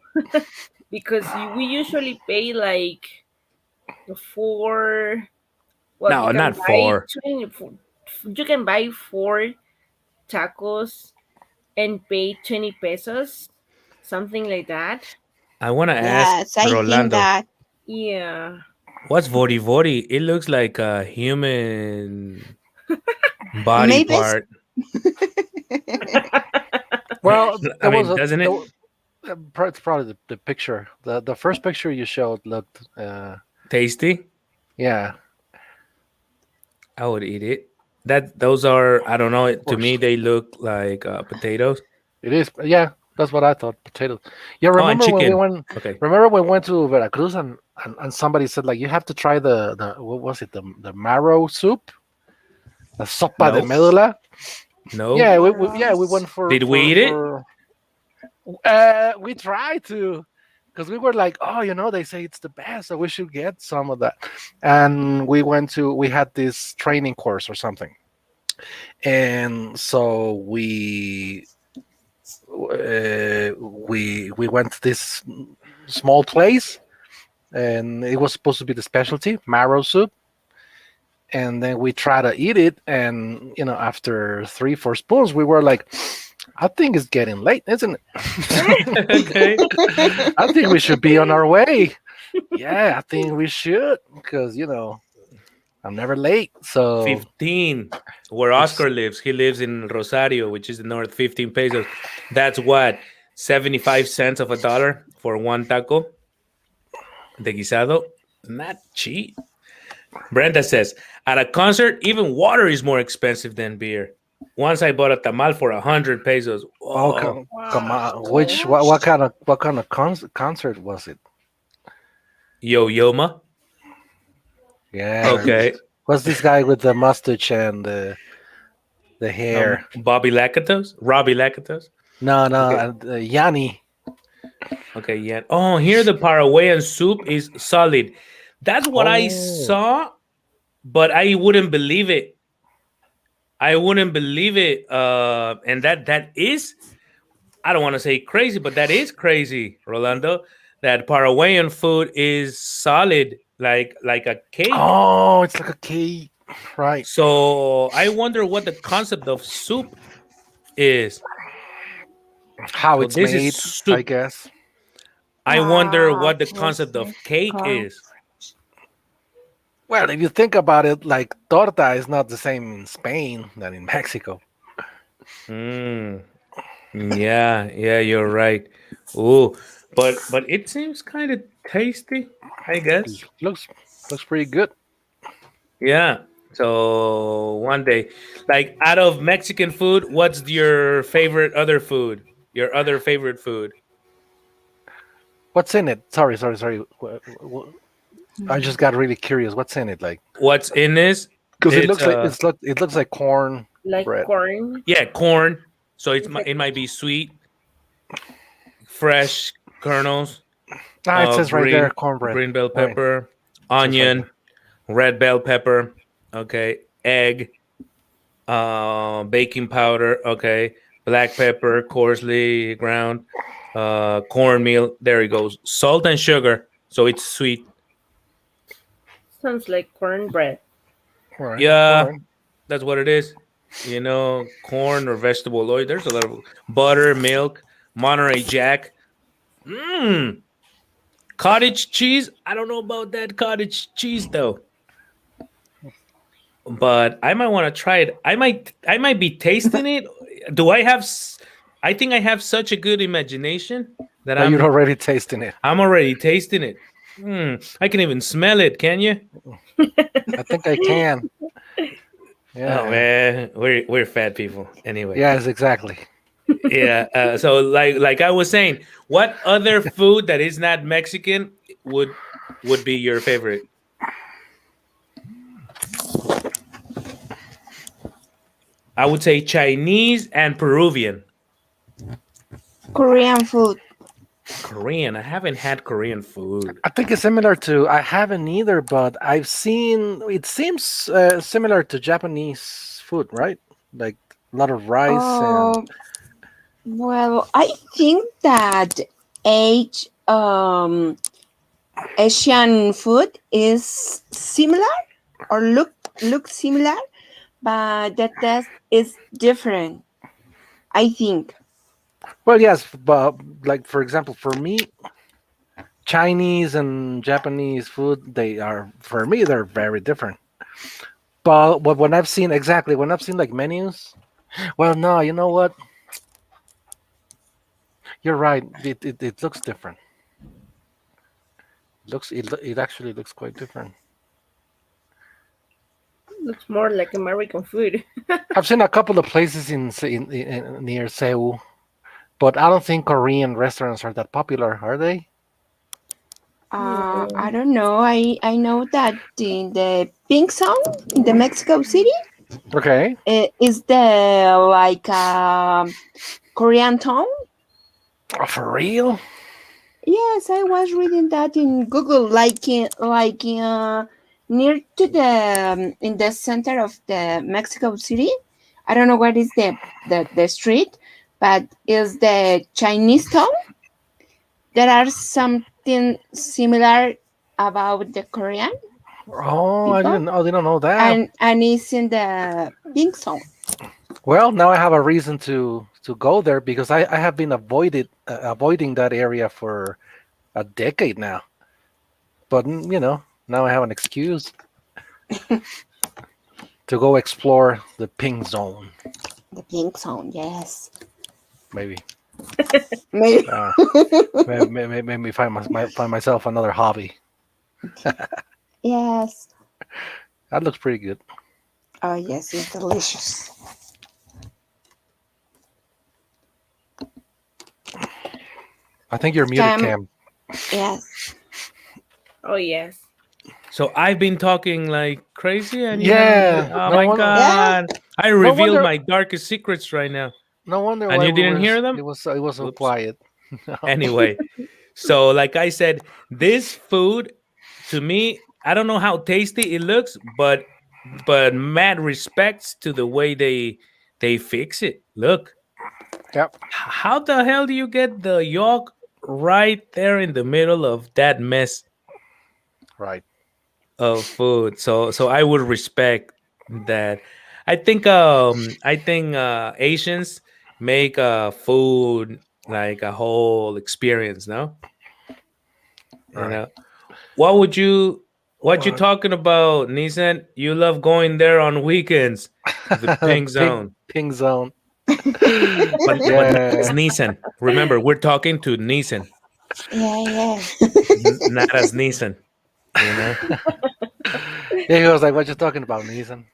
[SPEAKER 4] Because we usually pay like four. Well,
[SPEAKER 1] No,
[SPEAKER 4] you can
[SPEAKER 1] not
[SPEAKER 4] buy
[SPEAKER 1] four.
[SPEAKER 4] 20. You can buy four tacos and pay 20 pesos, something like that.
[SPEAKER 1] I want to ask
[SPEAKER 6] Yes, I think
[SPEAKER 1] Rolando.
[SPEAKER 6] that.
[SPEAKER 4] Yeah.
[SPEAKER 1] What's vori vori? It looks like a human body
[SPEAKER 6] Maybe.
[SPEAKER 1] part.
[SPEAKER 2] Well,
[SPEAKER 1] I
[SPEAKER 2] there was
[SPEAKER 1] mean,
[SPEAKER 2] a
[SPEAKER 1] doesn't
[SPEAKER 2] there,
[SPEAKER 1] it?
[SPEAKER 2] it's probably the picture. The first picture you showed looked,
[SPEAKER 1] Tasty.
[SPEAKER 2] yeah,
[SPEAKER 1] I would eat it. That those are I don't know.
[SPEAKER 2] of
[SPEAKER 1] To me,
[SPEAKER 2] course.
[SPEAKER 1] they look like potatoes.
[SPEAKER 2] It is. Yeah, that's what I thought. Potatoes. Yeah,
[SPEAKER 1] Oh, and
[SPEAKER 2] remember when we
[SPEAKER 1] chicken.
[SPEAKER 2] went?
[SPEAKER 1] Okay.
[SPEAKER 2] Remember when we went to Veracruz and somebody said like you have to try the what was it, the marrow soup, the sopa de
[SPEAKER 1] No,
[SPEAKER 2] médula.
[SPEAKER 1] no.
[SPEAKER 2] Yeah, we
[SPEAKER 6] Yes.
[SPEAKER 2] went for
[SPEAKER 1] Did we eat it?
[SPEAKER 2] we tried to, because we were like, oh, they say it's the best, so we should get some of that. And we had this training course or something, and so we went to this small place, and it was supposed to be the specialty marrow soup. And then we try to eat it, and after 3 4 spoons we were like, I think it's getting late, isn't it?
[SPEAKER 1] Okay.
[SPEAKER 2] I think we should be on our way. Yeah, I think we should, because I'm never late. So
[SPEAKER 1] 15. Where
[SPEAKER 2] it's
[SPEAKER 1] Oscar lives. He lives in Rosario, which is the north. 15 pesos. That's what 75 cents of a dollar for one taco de guisado. Not cheap. Brenda says, at a concert, even water is more expensive than beer. Once I bought a tamal for 100 pesos.
[SPEAKER 2] oh,
[SPEAKER 1] Whoa.
[SPEAKER 2] come on.
[SPEAKER 4] Wow.
[SPEAKER 2] Which what kind of concert was it?
[SPEAKER 1] Yo Yoma.
[SPEAKER 2] Yeah,
[SPEAKER 1] Okay.
[SPEAKER 2] what's this guy with the mustache and the hair?
[SPEAKER 1] Bobby Lakatos. Robbie Lakatos.
[SPEAKER 2] No, no,
[SPEAKER 1] Okay.
[SPEAKER 2] Yanni.
[SPEAKER 1] Okay. Yeah. Oh, here the Paraguayan soup is solid. That's what I
[SPEAKER 2] Oh,
[SPEAKER 1] saw, but I wouldn't believe it. I wouldn't believe it. And that is, I don't want to say crazy, but that is crazy, Rolando. That Paraguayan food is solid, like a cake.
[SPEAKER 2] oh, it's like a cake, right?
[SPEAKER 1] So I wonder what the concept of soup is.
[SPEAKER 2] How
[SPEAKER 1] So
[SPEAKER 2] it's
[SPEAKER 1] this is
[SPEAKER 2] made, I
[SPEAKER 1] soup.
[SPEAKER 2] guess.
[SPEAKER 1] I wonder what the
[SPEAKER 6] Pues
[SPEAKER 1] concept of cake is.
[SPEAKER 2] Well, if you think about it, like torta is not the same in Spain than in Mexico.
[SPEAKER 1] Mm, yeah, yeah, you're right. Oh, but it seems kind of tasty, I guess.
[SPEAKER 2] Looks pretty good.
[SPEAKER 1] Yeah. So one day, like out of Mexican food, what's your favorite other food? Your other favorite food?
[SPEAKER 2] What's in it? Sorry. I just got really curious. What's in it, like?
[SPEAKER 1] What's in this?
[SPEAKER 2] Because it
[SPEAKER 1] It's
[SPEAKER 2] looks like it looks like corn
[SPEAKER 4] Like
[SPEAKER 2] bread.
[SPEAKER 4] corn.
[SPEAKER 1] yeah, corn. So
[SPEAKER 4] It's like
[SPEAKER 1] it might be sweet, fresh kernels,
[SPEAKER 2] Ah, it says right there,
[SPEAKER 1] green
[SPEAKER 2] cornbread.
[SPEAKER 1] green bell
[SPEAKER 2] Right, it
[SPEAKER 1] pepper,
[SPEAKER 2] says right
[SPEAKER 1] onion,
[SPEAKER 2] there.
[SPEAKER 1] red bell pepper, okay, egg, baking powder, okay, black pepper, coarsely ground, cornmeal. There it goes. Salt and sugar, so it's sweet.
[SPEAKER 4] Sounds like cornbread.
[SPEAKER 2] All right. All
[SPEAKER 1] Yeah,
[SPEAKER 2] right.
[SPEAKER 1] that's what it is. Corn or vegetable oil. There's a lot of butter, milk, Monterey Jack. Mmm. Cottage cheese. I don't know about that cottage cheese though, but I might want to try it. I might be tasting it. Do I have? I think I have such a good imagination that
[SPEAKER 2] That you're already tasting it.
[SPEAKER 1] I'm already tasting it. I can even smell it. Can you?
[SPEAKER 2] I think I can.
[SPEAKER 1] Oh
[SPEAKER 2] Yeah.
[SPEAKER 1] man, we're fat people. Anyway,
[SPEAKER 2] Yes, exactly.
[SPEAKER 1] yeah. So like I was saying, what other food that is not Mexican would would be your favorite? I would say Chinese and Peruvian.
[SPEAKER 6] Korean food.
[SPEAKER 1] Korean. I haven't had Korean food.
[SPEAKER 2] I think it's similar to. I haven't either, but I've seen. It seems similar to Japanese food, right? Like a lot of rice and.
[SPEAKER 6] Oh, well, I think that age Asian food is similar or look similar, but the taste is different. I think.
[SPEAKER 2] Well, yes, but like for example, for me, Chinese and Japanese food, they are for me they're very different. But when I've seen exactly when I've seen like menus, well, no, you know what? You're right. It looks different. It actually looks quite different.
[SPEAKER 4] Looks more like American food.
[SPEAKER 2] I've seen a couple of places near Seoul, but I don't think Korean restaurants are that popular, are they?
[SPEAKER 6] I
[SPEAKER 4] Mm,
[SPEAKER 6] don't know. I know that in the Pink Zone in the Mexico City
[SPEAKER 2] Okay.
[SPEAKER 6] is the like Korean town.
[SPEAKER 2] Oh, for real?
[SPEAKER 6] Yes, I was reading that in Google, near to the in the center of the Mexico City. I don't know what is the street, but is the Chinese town. There are something similar about the Korean
[SPEAKER 2] Oh,
[SPEAKER 6] people,
[SPEAKER 2] I didn't know that.
[SPEAKER 6] and it's in the pink zone.
[SPEAKER 2] Well, now I have a reason to go there because I have been avoiding that area for a decade now. But now I have an excuse to go explore the pink zone.
[SPEAKER 6] The pink zone, yes.
[SPEAKER 2] Maybe,
[SPEAKER 6] Maybe.
[SPEAKER 2] uh, maybe find myself another hobby.
[SPEAKER 6] Yes.
[SPEAKER 2] That looks pretty good.
[SPEAKER 6] Oh, yes, it's delicious.
[SPEAKER 2] I think you're muted,
[SPEAKER 6] Cam,
[SPEAKER 2] Cam.
[SPEAKER 6] yes.
[SPEAKER 4] oh yes.
[SPEAKER 1] So I've been talking like crazy, and you haven't.
[SPEAKER 2] Yeah.
[SPEAKER 1] Oh
[SPEAKER 2] No
[SPEAKER 1] my
[SPEAKER 2] wonder.
[SPEAKER 6] Yeah.
[SPEAKER 1] god! I
[SPEAKER 2] No
[SPEAKER 1] revealed
[SPEAKER 2] wonder.
[SPEAKER 1] my darkest secrets right now,
[SPEAKER 2] No wonder
[SPEAKER 1] and
[SPEAKER 2] why
[SPEAKER 1] you
[SPEAKER 2] we
[SPEAKER 1] didn't
[SPEAKER 2] were.
[SPEAKER 1] hear them.
[SPEAKER 2] It was so
[SPEAKER 1] Oops.
[SPEAKER 2] quiet.
[SPEAKER 1] Anyway, so like I said, this food to me, I don't know how tasty it looks, but mad respects to the way they fix it. Look,
[SPEAKER 2] Yep.
[SPEAKER 1] how the hell do you get the yolk right there in the middle of that mess
[SPEAKER 2] Right.
[SPEAKER 1] of food? So I would respect that. I think Asians make food like a whole experience, no? You
[SPEAKER 2] Right.
[SPEAKER 1] know, what would you what you
[SPEAKER 2] Uh,
[SPEAKER 1] talking about, Nissan? You love going there on weekends to the
[SPEAKER 2] the
[SPEAKER 1] pink zone.
[SPEAKER 2] pink zone.
[SPEAKER 1] But not as
[SPEAKER 2] Yeah.
[SPEAKER 1] Nissan. Remember, we're talking to Nissan,
[SPEAKER 6] Yeah, yeah.
[SPEAKER 1] not as Nissan, you know?
[SPEAKER 2] Yeah, he was like, "What you talking about, Nathan?"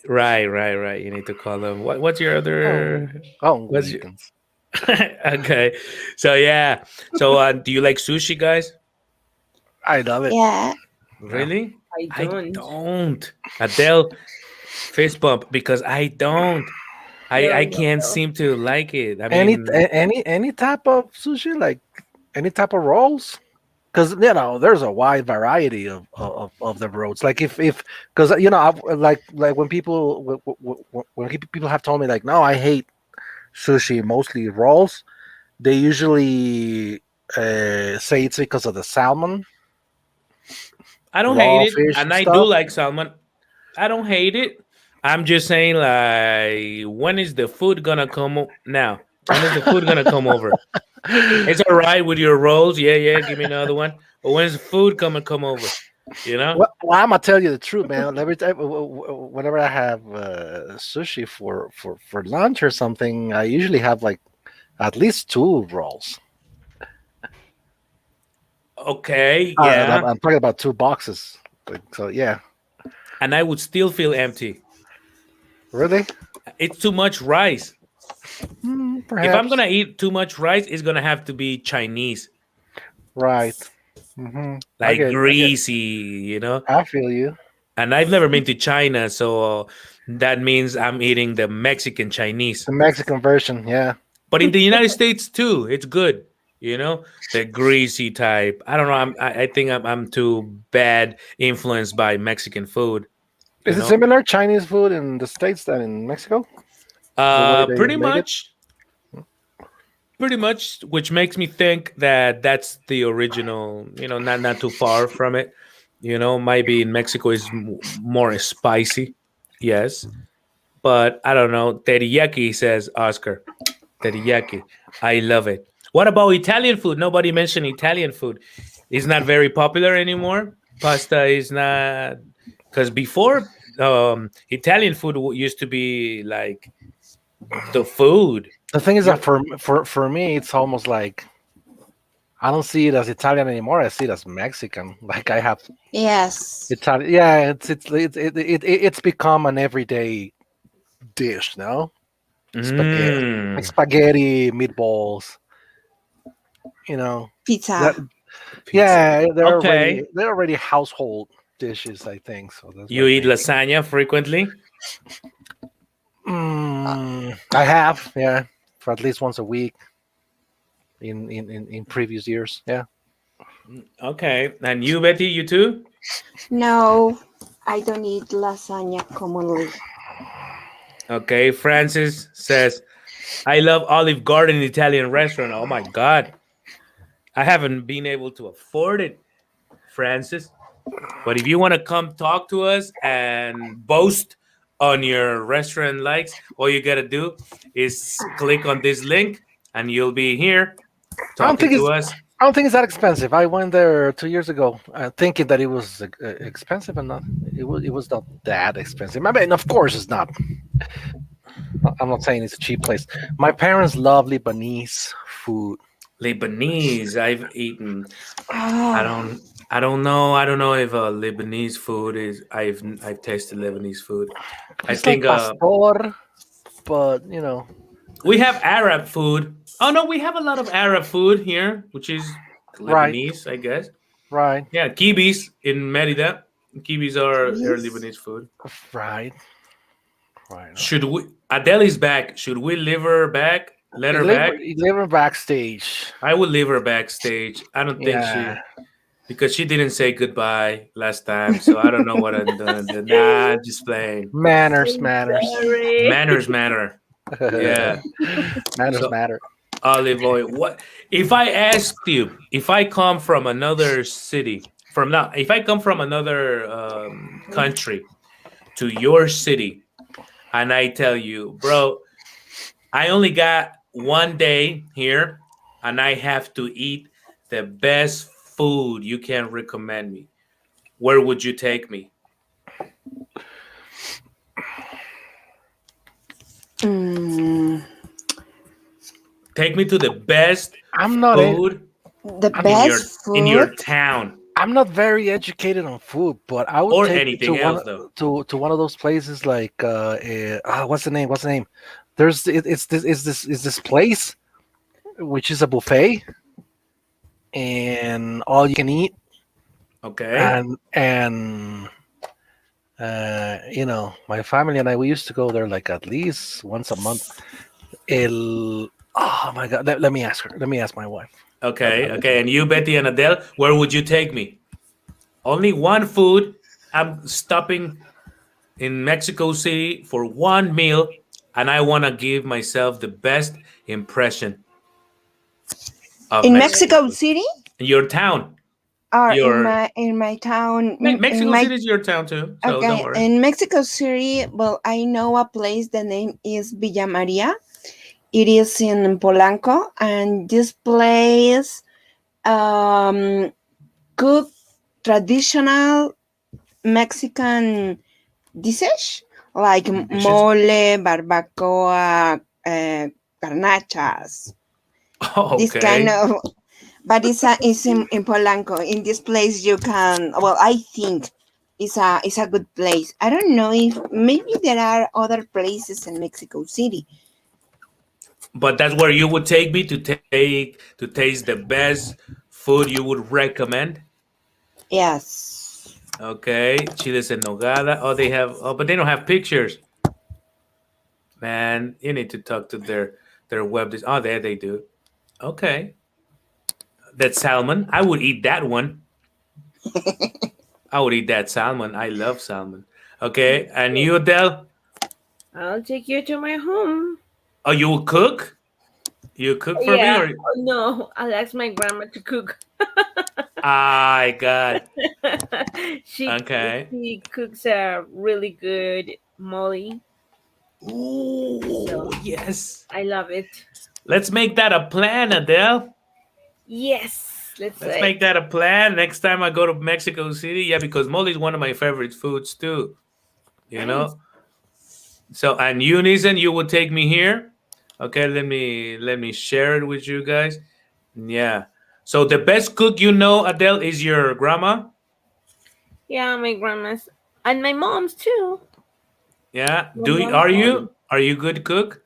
[SPEAKER 1] Right, right, right. You need to call them. What's your
[SPEAKER 2] Oh,
[SPEAKER 1] other
[SPEAKER 2] oh,
[SPEAKER 1] what's your
[SPEAKER 2] weekends.
[SPEAKER 1] okay. So yeah. So do you like sushi, guys?
[SPEAKER 2] I love it.
[SPEAKER 6] Yeah.
[SPEAKER 2] Yeah.
[SPEAKER 1] Really?
[SPEAKER 4] I
[SPEAKER 1] I
[SPEAKER 4] don't.
[SPEAKER 1] don't. Adele fist bump because I don't. I
[SPEAKER 4] No, no,
[SPEAKER 1] can't
[SPEAKER 4] no.
[SPEAKER 1] seem to like it. I
[SPEAKER 2] Any
[SPEAKER 1] mean,
[SPEAKER 2] any type of sushi, like any type of rolls, because there's a wide variety of the rolls. Like if because like when people when people have told me like, no, I hate sushi, mostly rolls, they usually say it's because of the salmon,
[SPEAKER 1] I don't hate
[SPEAKER 2] raw
[SPEAKER 1] it,
[SPEAKER 2] fish
[SPEAKER 1] and
[SPEAKER 2] and
[SPEAKER 1] I do
[SPEAKER 2] stuff.
[SPEAKER 1] like salmon. I don't hate it. I'm just saying, like, when is the food gonna come now? When is the food gonna come over? It's all right with your rolls. Yeah, yeah. Give me another one. But when's the food come over? You know.
[SPEAKER 2] Well, I'm gonna tell you the truth, man. Every time, whenever I have sushi for lunch or something, I usually have like at least two rolls.
[SPEAKER 1] Okay.
[SPEAKER 2] I'm,
[SPEAKER 1] Yeah.
[SPEAKER 2] I'm talking about two boxes. Like, so yeah,
[SPEAKER 1] And I would still feel empty.
[SPEAKER 2] really,
[SPEAKER 1] It's too much rice. If I'm
[SPEAKER 2] perhaps
[SPEAKER 1] gonna eat too much rice, it's gonna have to be Chinese,
[SPEAKER 2] right. Hmm.
[SPEAKER 1] like
[SPEAKER 2] I get,
[SPEAKER 1] greasy.
[SPEAKER 2] I feel you.
[SPEAKER 1] And I've never been to China, so that means I'm eating the Mexican Chinese.
[SPEAKER 2] The Mexican version, yeah.
[SPEAKER 1] But in the United States too, it's good. The greasy type. I don't know. I think I'm too bad influenced by Mexican food. You
[SPEAKER 2] Is it
[SPEAKER 1] know,
[SPEAKER 2] similar Chinese food in the states than in Mexico? The way they
[SPEAKER 1] pretty
[SPEAKER 2] make it.
[SPEAKER 1] much, pretty much, which makes me think that that's the original. Not too far from it. Maybe in Mexico is more spicy. Yes, but I don't know. Teriyaki, says Oscar. Teriyaki. I love it. What about Italian food? Nobody mentioned Italian food. It's not very popular anymore. Pasta is not, because before, Italian food used to be like the food.
[SPEAKER 2] The thing is
[SPEAKER 1] Yeah.
[SPEAKER 2] that for me, it's almost like I don't see it as Italian anymore. I see it as Mexican. Like I have
[SPEAKER 6] Yes.
[SPEAKER 2] Italian. Yeah, it's become an everyday dish now. Spaghetti, like
[SPEAKER 1] Mm,
[SPEAKER 2] spaghetti, meatballs. You know that.
[SPEAKER 6] Pizza.
[SPEAKER 1] pizza.
[SPEAKER 2] Yeah,
[SPEAKER 1] Okay.
[SPEAKER 2] they're already household dishes. I think so. That's
[SPEAKER 1] You
[SPEAKER 2] why
[SPEAKER 1] eat
[SPEAKER 2] maybe.
[SPEAKER 1] lasagna frequently?
[SPEAKER 2] I have, yeah, for at least once a week in previous years. Yeah.
[SPEAKER 1] Okay. And you, Betty, you too?
[SPEAKER 6] No, I don't eat lasagna commonly.
[SPEAKER 1] Okay. Francis says, I love Olive Garden Italian restaurant. Oh my God. I haven't been able to afford it, Francis. But if you want to come talk to us and boast on your restaurant likes, all you got to do is click on this link and you'll be here
[SPEAKER 2] I don't
[SPEAKER 1] talking
[SPEAKER 2] think
[SPEAKER 1] to
[SPEAKER 2] it's
[SPEAKER 1] us.
[SPEAKER 2] I don't think it's that expensive. I went there 2 years ago, thinking that it was expensive, and not it was not that expensive. I mean, of course, it's not. I'm not saying it's a cheap place. My parents love Lebanese food.
[SPEAKER 1] Lebanese, I've eaten. I
[SPEAKER 6] Oh,
[SPEAKER 1] don't. I don't know. I don't know if Lebanese food is. I've tasted Lebanese food. I
[SPEAKER 2] It's like
[SPEAKER 1] think
[SPEAKER 2] pastor, but
[SPEAKER 1] we have Arab food. Oh no, we have a lot of Arab food here, which is
[SPEAKER 2] right,
[SPEAKER 1] Lebanese, I guess.
[SPEAKER 2] right,
[SPEAKER 1] Yeah, kibis in Merida. Kibis are
[SPEAKER 6] yes.
[SPEAKER 1] Lebanese food.
[SPEAKER 2] right, right.
[SPEAKER 1] Should we? Adele is back. Should we leave her back? Let her back.
[SPEAKER 2] You live backstage.
[SPEAKER 1] I will leave her backstage. I don't think
[SPEAKER 2] Yeah,
[SPEAKER 1] she, because she didn't say goodbye last time, so I don't know what I'm doing. Nah, just playing.
[SPEAKER 2] manners,
[SPEAKER 4] I'm
[SPEAKER 2] manners,
[SPEAKER 4] sorry.
[SPEAKER 1] Manners matter. Yeah.
[SPEAKER 2] manners
[SPEAKER 1] So
[SPEAKER 2] matter.
[SPEAKER 1] Olive oil. What if I asked you? If I come from another city, if I come from another country to your city, and I tell you, bro, I only got 1 day here, and I have to eat the best food you can recommend me. Where would you take me?
[SPEAKER 6] Mm,
[SPEAKER 1] Take me to the best
[SPEAKER 2] I'm not.
[SPEAKER 1] food
[SPEAKER 6] the
[SPEAKER 2] I'm
[SPEAKER 1] in
[SPEAKER 2] not.
[SPEAKER 1] your
[SPEAKER 6] best
[SPEAKER 1] in
[SPEAKER 6] food.
[SPEAKER 1] your town,
[SPEAKER 2] I'm not very educated on food, but I would
[SPEAKER 1] or
[SPEAKER 2] take you to
[SPEAKER 1] anything else though.
[SPEAKER 2] one of those places like what's the name? What's the name? There's it's this place which is a buffet and all you can eat
[SPEAKER 1] Okay.
[SPEAKER 2] and my family and I we used to go there like at least once a month. Oh my god, let me ask her. Let me ask my wife.
[SPEAKER 1] Okay.
[SPEAKER 2] I'll let you
[SPEAKER 1] Okay.
[SPEAKER 2] know.
[SPEAKER 1] And you, Betty and Adele, where would you take me? Only one food. I'm stopping in Mexico City for one meal. and I want to give myself the best impression of
[SPEAKER 6] In
[SPEAKER 1] Mexican
[SPEAKER 6] Mexico
[SPEAKER 1] food.
[SPEAKER 6] City
[SPEAKER 1] Your town,
[SPEAKER 6] or
[SPEAKER 1] your
[SPEAKER 6] in my town, in
[SPEAKER 1] Mexico
[SPEAKER 6] my
[SPEAKER 1] City is your town too, so don't
[SPEAKER 6] okay,
[SPEAKER 1] worry.
[SPEAKER 6] in Mexico City. Well, I know a place. The name is Villa Maria. It is in Polanco, and this place um, cook traditional Mexican dishes like
[SPEAKER 1] Dishes.
[SPEAKER 6] mole, barbacoa, garnachas.
[SPEAKER 1] Oh,
[SPEAKER 6] This kind
[SPEAKER 1] okay.
[SPEAKER 6] of, but it's in Polanco. In this place, you can. Well, I think it's a good place. I don't know if maybe there are other places in Mexico City.
[SPEAKER 1] But that's where you would take me to taste the best food you would recommend.
[SPEAKER 6] Yes.
[SPEAKER 1] Okay, chiles en nogada. Oh, they have. Oh, but they don't have pictures. Man, you need to talk to their web. Oh, there they do. Okay, that salmon. I would eat that one. I would eat that salmon. I love salmon. Okay, and you, Adele?
[SPEAKER 4] I'll take you to my home.
[SPEAKER 1] Oh, you will cook? You cook for me,
[SPEAKER 4] Yeah.
[SPEAKER 1] or
[SPEAKER 4] Oh, no, I'll ask my grandma to cook.
[SPEAKER 1] I got
[SPEAKER 4] she
[SPEAKER 1] okay.
[SPEAKER 4] she cooks a really good molly,
[SPEAKER 1] Ooh,
[SPEAKER 4] so
[SPEAKER 1] yes.
[SPEAKER 4] I love it.
[SPEAKER 1] Let's make that a plan, Adele.
[SPEAKER 4] Yes, let's
[SPEAKER 1] Let's
[SPEAKER 4] say.
[SPEAKER 1] make that a plan next time I go to Mexico City. Yeah, because mole is one of my favorite foods too. You
[SPEAKER 4] Nice.
[SPEAKER 1] know. So and Eunice, and you will take me here. Okay, let me share it with you guys. Yeah. So the best cook you know, Adele, is your grandma.
[SPEAKER 4] Yeah, my grandma's and my mom's too.
[SPEAKER 1] Yeah.
[SPEAKER 4] My
[SPEAKER 1] Do
[SPEAKER 4] mom's molly.
[SPEAKER 1] are you good cook?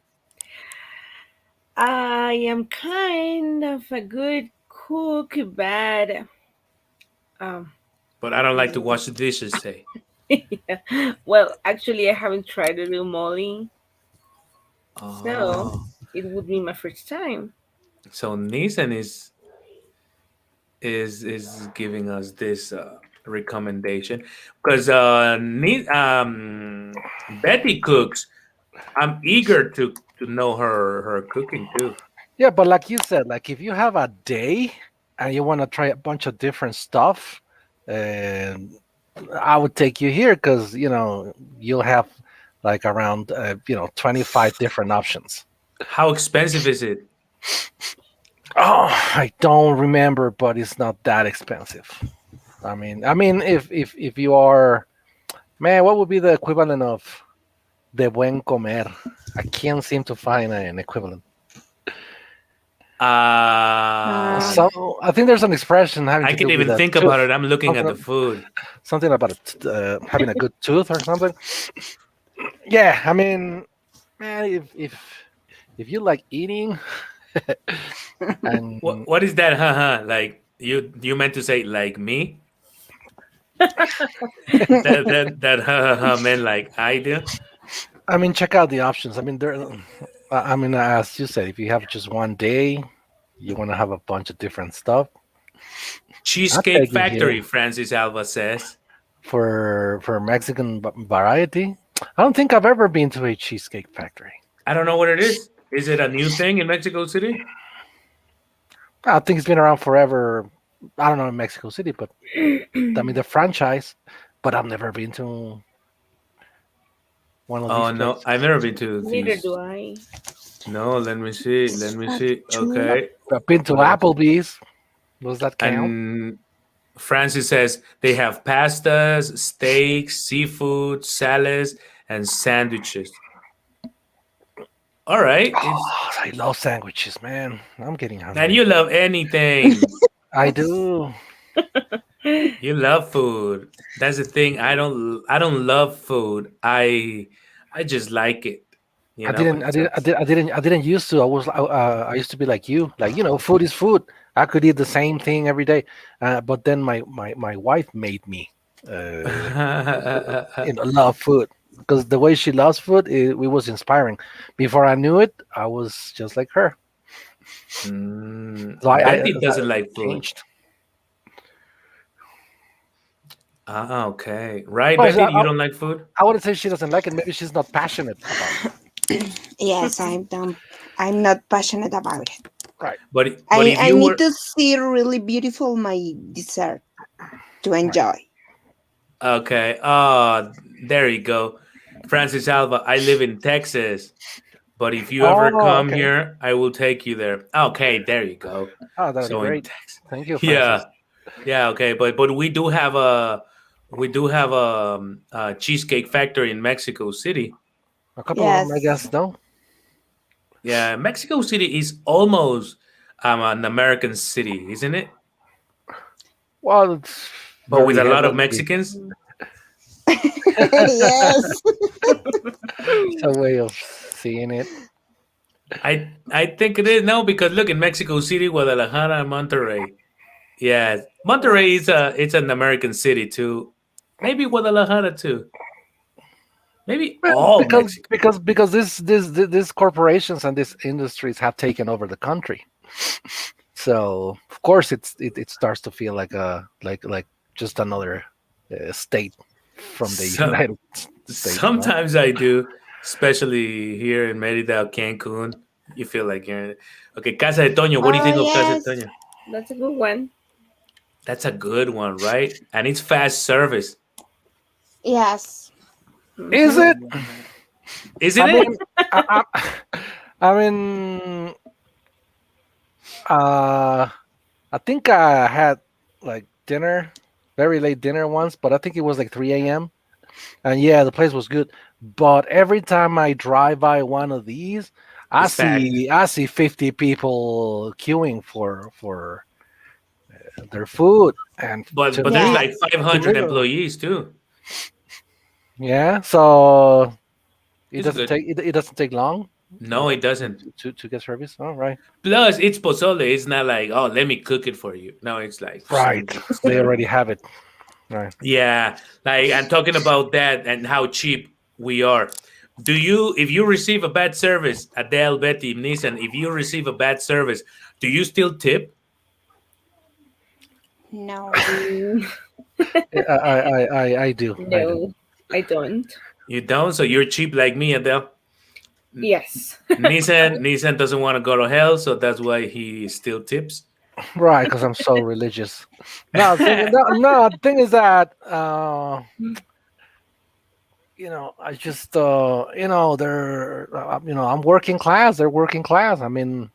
[SPEAKER 4] I am kind of a good cook, but um,
[SPEAKER 1] But I don't like to wash the dishes. Say.
[SPEAKER 4] yeah. Well, actually, I haven't tried to do molly, so
[SPEAKER 1] Oh.
[SPEAKER 4] it would be my first time.
[SPEAKER 1] So Nisan is giving us this recommendation because Betty cooks. I'm eager to know her cooking too.
[SPEAKER 2] Yeah, but like you said, like if you have a day and you want to try a bunch of different stuff, and I would take you here because you'll have like around 25 different options.
[SPEAKER 1] How expensive is it?
[SPEAKER 2] Oh, I don't remember, but it's not that expensive. I mean, if you are, man, what would be the equivalent of de buen comer? I can't seem to find an equivalent.
[SPEAKER 1] Uh,
[SPEAKER 6] Um,
[SPEAKER 2] So I think there's an expression having
[SPEAKER 1] I
[SPEAKER 2] to
[SPEAKER 1] can
[SPEAKER 2] do with
[SPEAKER 1] even
[SPEAKER 2] a
[SPEAKER 1] think about
[SPEAKER 2] tooth,
[SPEAKER 1] it. I'm looking at the
[SPEAKER 2] something,
[SPEAKER 1] food.
[SPEAKER 2] something about having a good tooth or something. Yeah, I mean, man, if you like eating and
[SPEAKER 1] What is that? Haha, like you meant to say like me? That meant like I do.
[SPEAKER 2] I mean, check out the options. I mean, as you said, if you have just one day, you want to have a bunch of different stuff. I'll
[SPEAKER 1] Cheesecake
[SPEAKER 2] take you
[SPEAKER 1] Factory,
[SPEAKER 2] here
[SPEAKER 1] Francis Alva says.
[SPEAKER 2] for Mexican variety. I don't think I've ever been to a cheesecake factory.
[SPEAKER 1] I don't know what it is. Is it a new thing in Mexico City?
[SPEAKER 2] I think it's been around forever. I don't know in Mexico City, but I mean the franchise. But I've never been to one of
[SPEAKER 1] Oh
[SPEAKER 2] these
[SPEAKER 1] no,
[SPEAKER 2] places.
[SPEAKER 1] I've never been to
[SPEAKER 4] Neither do
[SPEAKER 1] these.
[SPEAKER 4] I.
[SPEAKER 1] No, let me see. Let me
[SPEAKER 6] have
[SPEAKER 1] see.
[SPEAKER 6] two.
[SPEAKER 1] Okay.
[SPEAKER 2] I've been to
[SPEAKER 1] What else?
[SPEAKER 2] Applebee's. Does that count?
[SPEAKER 1] And Francis says they have pastas, steaks, seafood, salads, and sandwiches. All right. It's
[SPEAKER 2] Oh, I love sandwiches, man. I'm getting
[SPEAKER 1] and
[SPEAKER 2] hungry.
[SPEAKER 1] you love anything.
[SPEAKER 2] I do.
[SPEAKER 1] You love food. That's the thing. I don't love food. I just like it. You
[SPEAKER 2] I
[SPEAKER 1] know,
[SPEAKER 2] didn't.
[SPEAKER 1] but
[SPEAKER 2] I didn't. I didn't used to. I used to be like you. Like food is food. I could eat the same thing every day. But then my wife made me. Uh, love food because the way she loves food, it was inspiring. Before I knew it, I was just like her. So
[SPEAKER 1] Betty
[SPEAKER 2] I
[SPEAKER 1] doesn't like food.
[SPEAKER 2] changed.
[SPEAKER 1] Ah, okay. Right,
[SPEAKER 2] Well,
[SPEAKER 1] Betty, you don't like food?
[SPEAKER 2] I wouldn't say she doesn't like it. Maybe she's not passionate about it.
[SPEAKER 6] Yes, I'm don't. I'm not passionate about it.
[SPEAKER 2] Right,
[SPEAKER 1] but if
[SPEAKER 6] I
[SPEAKER 1] you
[SPEAKER 6] need
[SPEAKER 1] were
[SPEAKER 6] to see really beautiful my dessert to
[SPEAKER 2] right.
[SPEAKER 6] enjoy.
[SPEAKER 1] okay, there you go, Francis Alva. I live in Texas, but if you ever
[SPEAKER 2] Oh,
[SPEAKER 1] come
[SPEAKER 2] okay.
[SPEAKER 1] here, I will take you there. Okay, there you go.
[SPEAKER 2] Oh, that'd be
[SPEAKER 1] So in
[SPEAKER 2] great.
[SPEAKER 1] Texas,
[SPEAKER 2] Thank you, Francis.
[SPEAKER 1] yeah, yeah, okay, but we do have a cheesecake factory in Mexico City.
[SPEAKER 2] A couple of them, I
[SPEAKER 6] Yes.
[SPEAKER 2] guess. No.
[SPEAKER 1] Yeah, Mexico City is almost an American city, isn't it?
[SPEAKER 2] Well, it's
[SPEAKER 1] But with
[SPEAKER 2] very
[SPEAKER 1] a lot of
[SPEAKER 2] heavily.
[SPEAKER 1] Mexicans.
[SPEAKER 6] Yes.
[SPEAKER 2] It's a way of seeing it.
[SPEAKER 1] I think it is no, because look in Mexico City, Guadalajara, and Monterrey. Yeah, Monterrey is
[SPEAKER 6] Yes.
[SPEAKER 1] it's an American city too. Maybe Guadalajara too. Maybe
[SPEAKER 2] Well,
[SPEAKER 1] all Mexico.
[SPEAKER 2] because these corporations and these industries have taken over the country. So of course it starts to feel like like just another state from the
[SPEAKER 1] So,
[SPEAKER 2] United States, no?
[SPEAKER 1] sometimes I do, especially here in Merida, Cancun. You feel like you're okay. Casa de Toño. What do you
[SPEAKER 6] Oh
[SPEAKER 1] think of Casa de
[SPEAKER 6] yes.
[SPEAKER 1] Toño?
[SPEAKER 4] That's a good one.
[SPEAKER 1] That's a good one, right? And it's fast service,
[SPEAKER 6] Yes.
[SPEAKER 2] Is
[SPEAKER 4] Hmm.
[SPEAKER 2] it?
[SPEAKER 1] isn't
[SPEAKER 2] I
[SPEAKER 1] it?
[SPEAKER 2] mean, I mean, uh, I think I had like dinner, very late dinner once, but I think it was like 3 a.m. And yeah, the place was good. But every time I drive by one of these,
[SPEAKER 1] It's packed.
[SPEAKER 2] I see 50 people queuing for their food, and
[SPEAKER 1] But
[SPEAKER 2] to
[SPEAKER 1] there's
[SPEAKER 2] me,
[SPEAKER 1] like
[SPEAKER 6] Yes.
[SPEAKER 1] 500 employees too.
[SPEAKER 2] yeah. So it
[SPEAKER 1] It's
[SPEAKER 2] doesn't
[SPEAKER 1] good.
[SPEAKER 2] take it doesn't take long
[SPEAKER 1] No, it doesn't.
[SPEAKER 2] to get service. All right,
[SPEAKER 1] Plus, it's pozole. It's not like, oh, let me cook it for you. No, it's like,
[SPEAKER 2] right. They already have it. Right.
[SPEAKER 1] yeah. Like, I'm talking about that and how cheap we are. Do you, if you receive a bad service, Adele, Betty, Nissan, if you receive a bad service, do you still tip?
[SPEAKER 6] No.
[SPEAKER 4] Mm,
[SPEAKER 2] I do. I do.
[SPEAKER 4] no, I don't.
[SPEAKER 1] You don't? So you're cheap like me, Adele.
[SPEAKER 4] Yes.
[SPEAKER 1] Nissan doesn't want to go to hell, so that's why he still tips.
[SPEAKER 2] Right, because I'm so religious. The thing is that I just they're I'm working class. They're working class. I mean,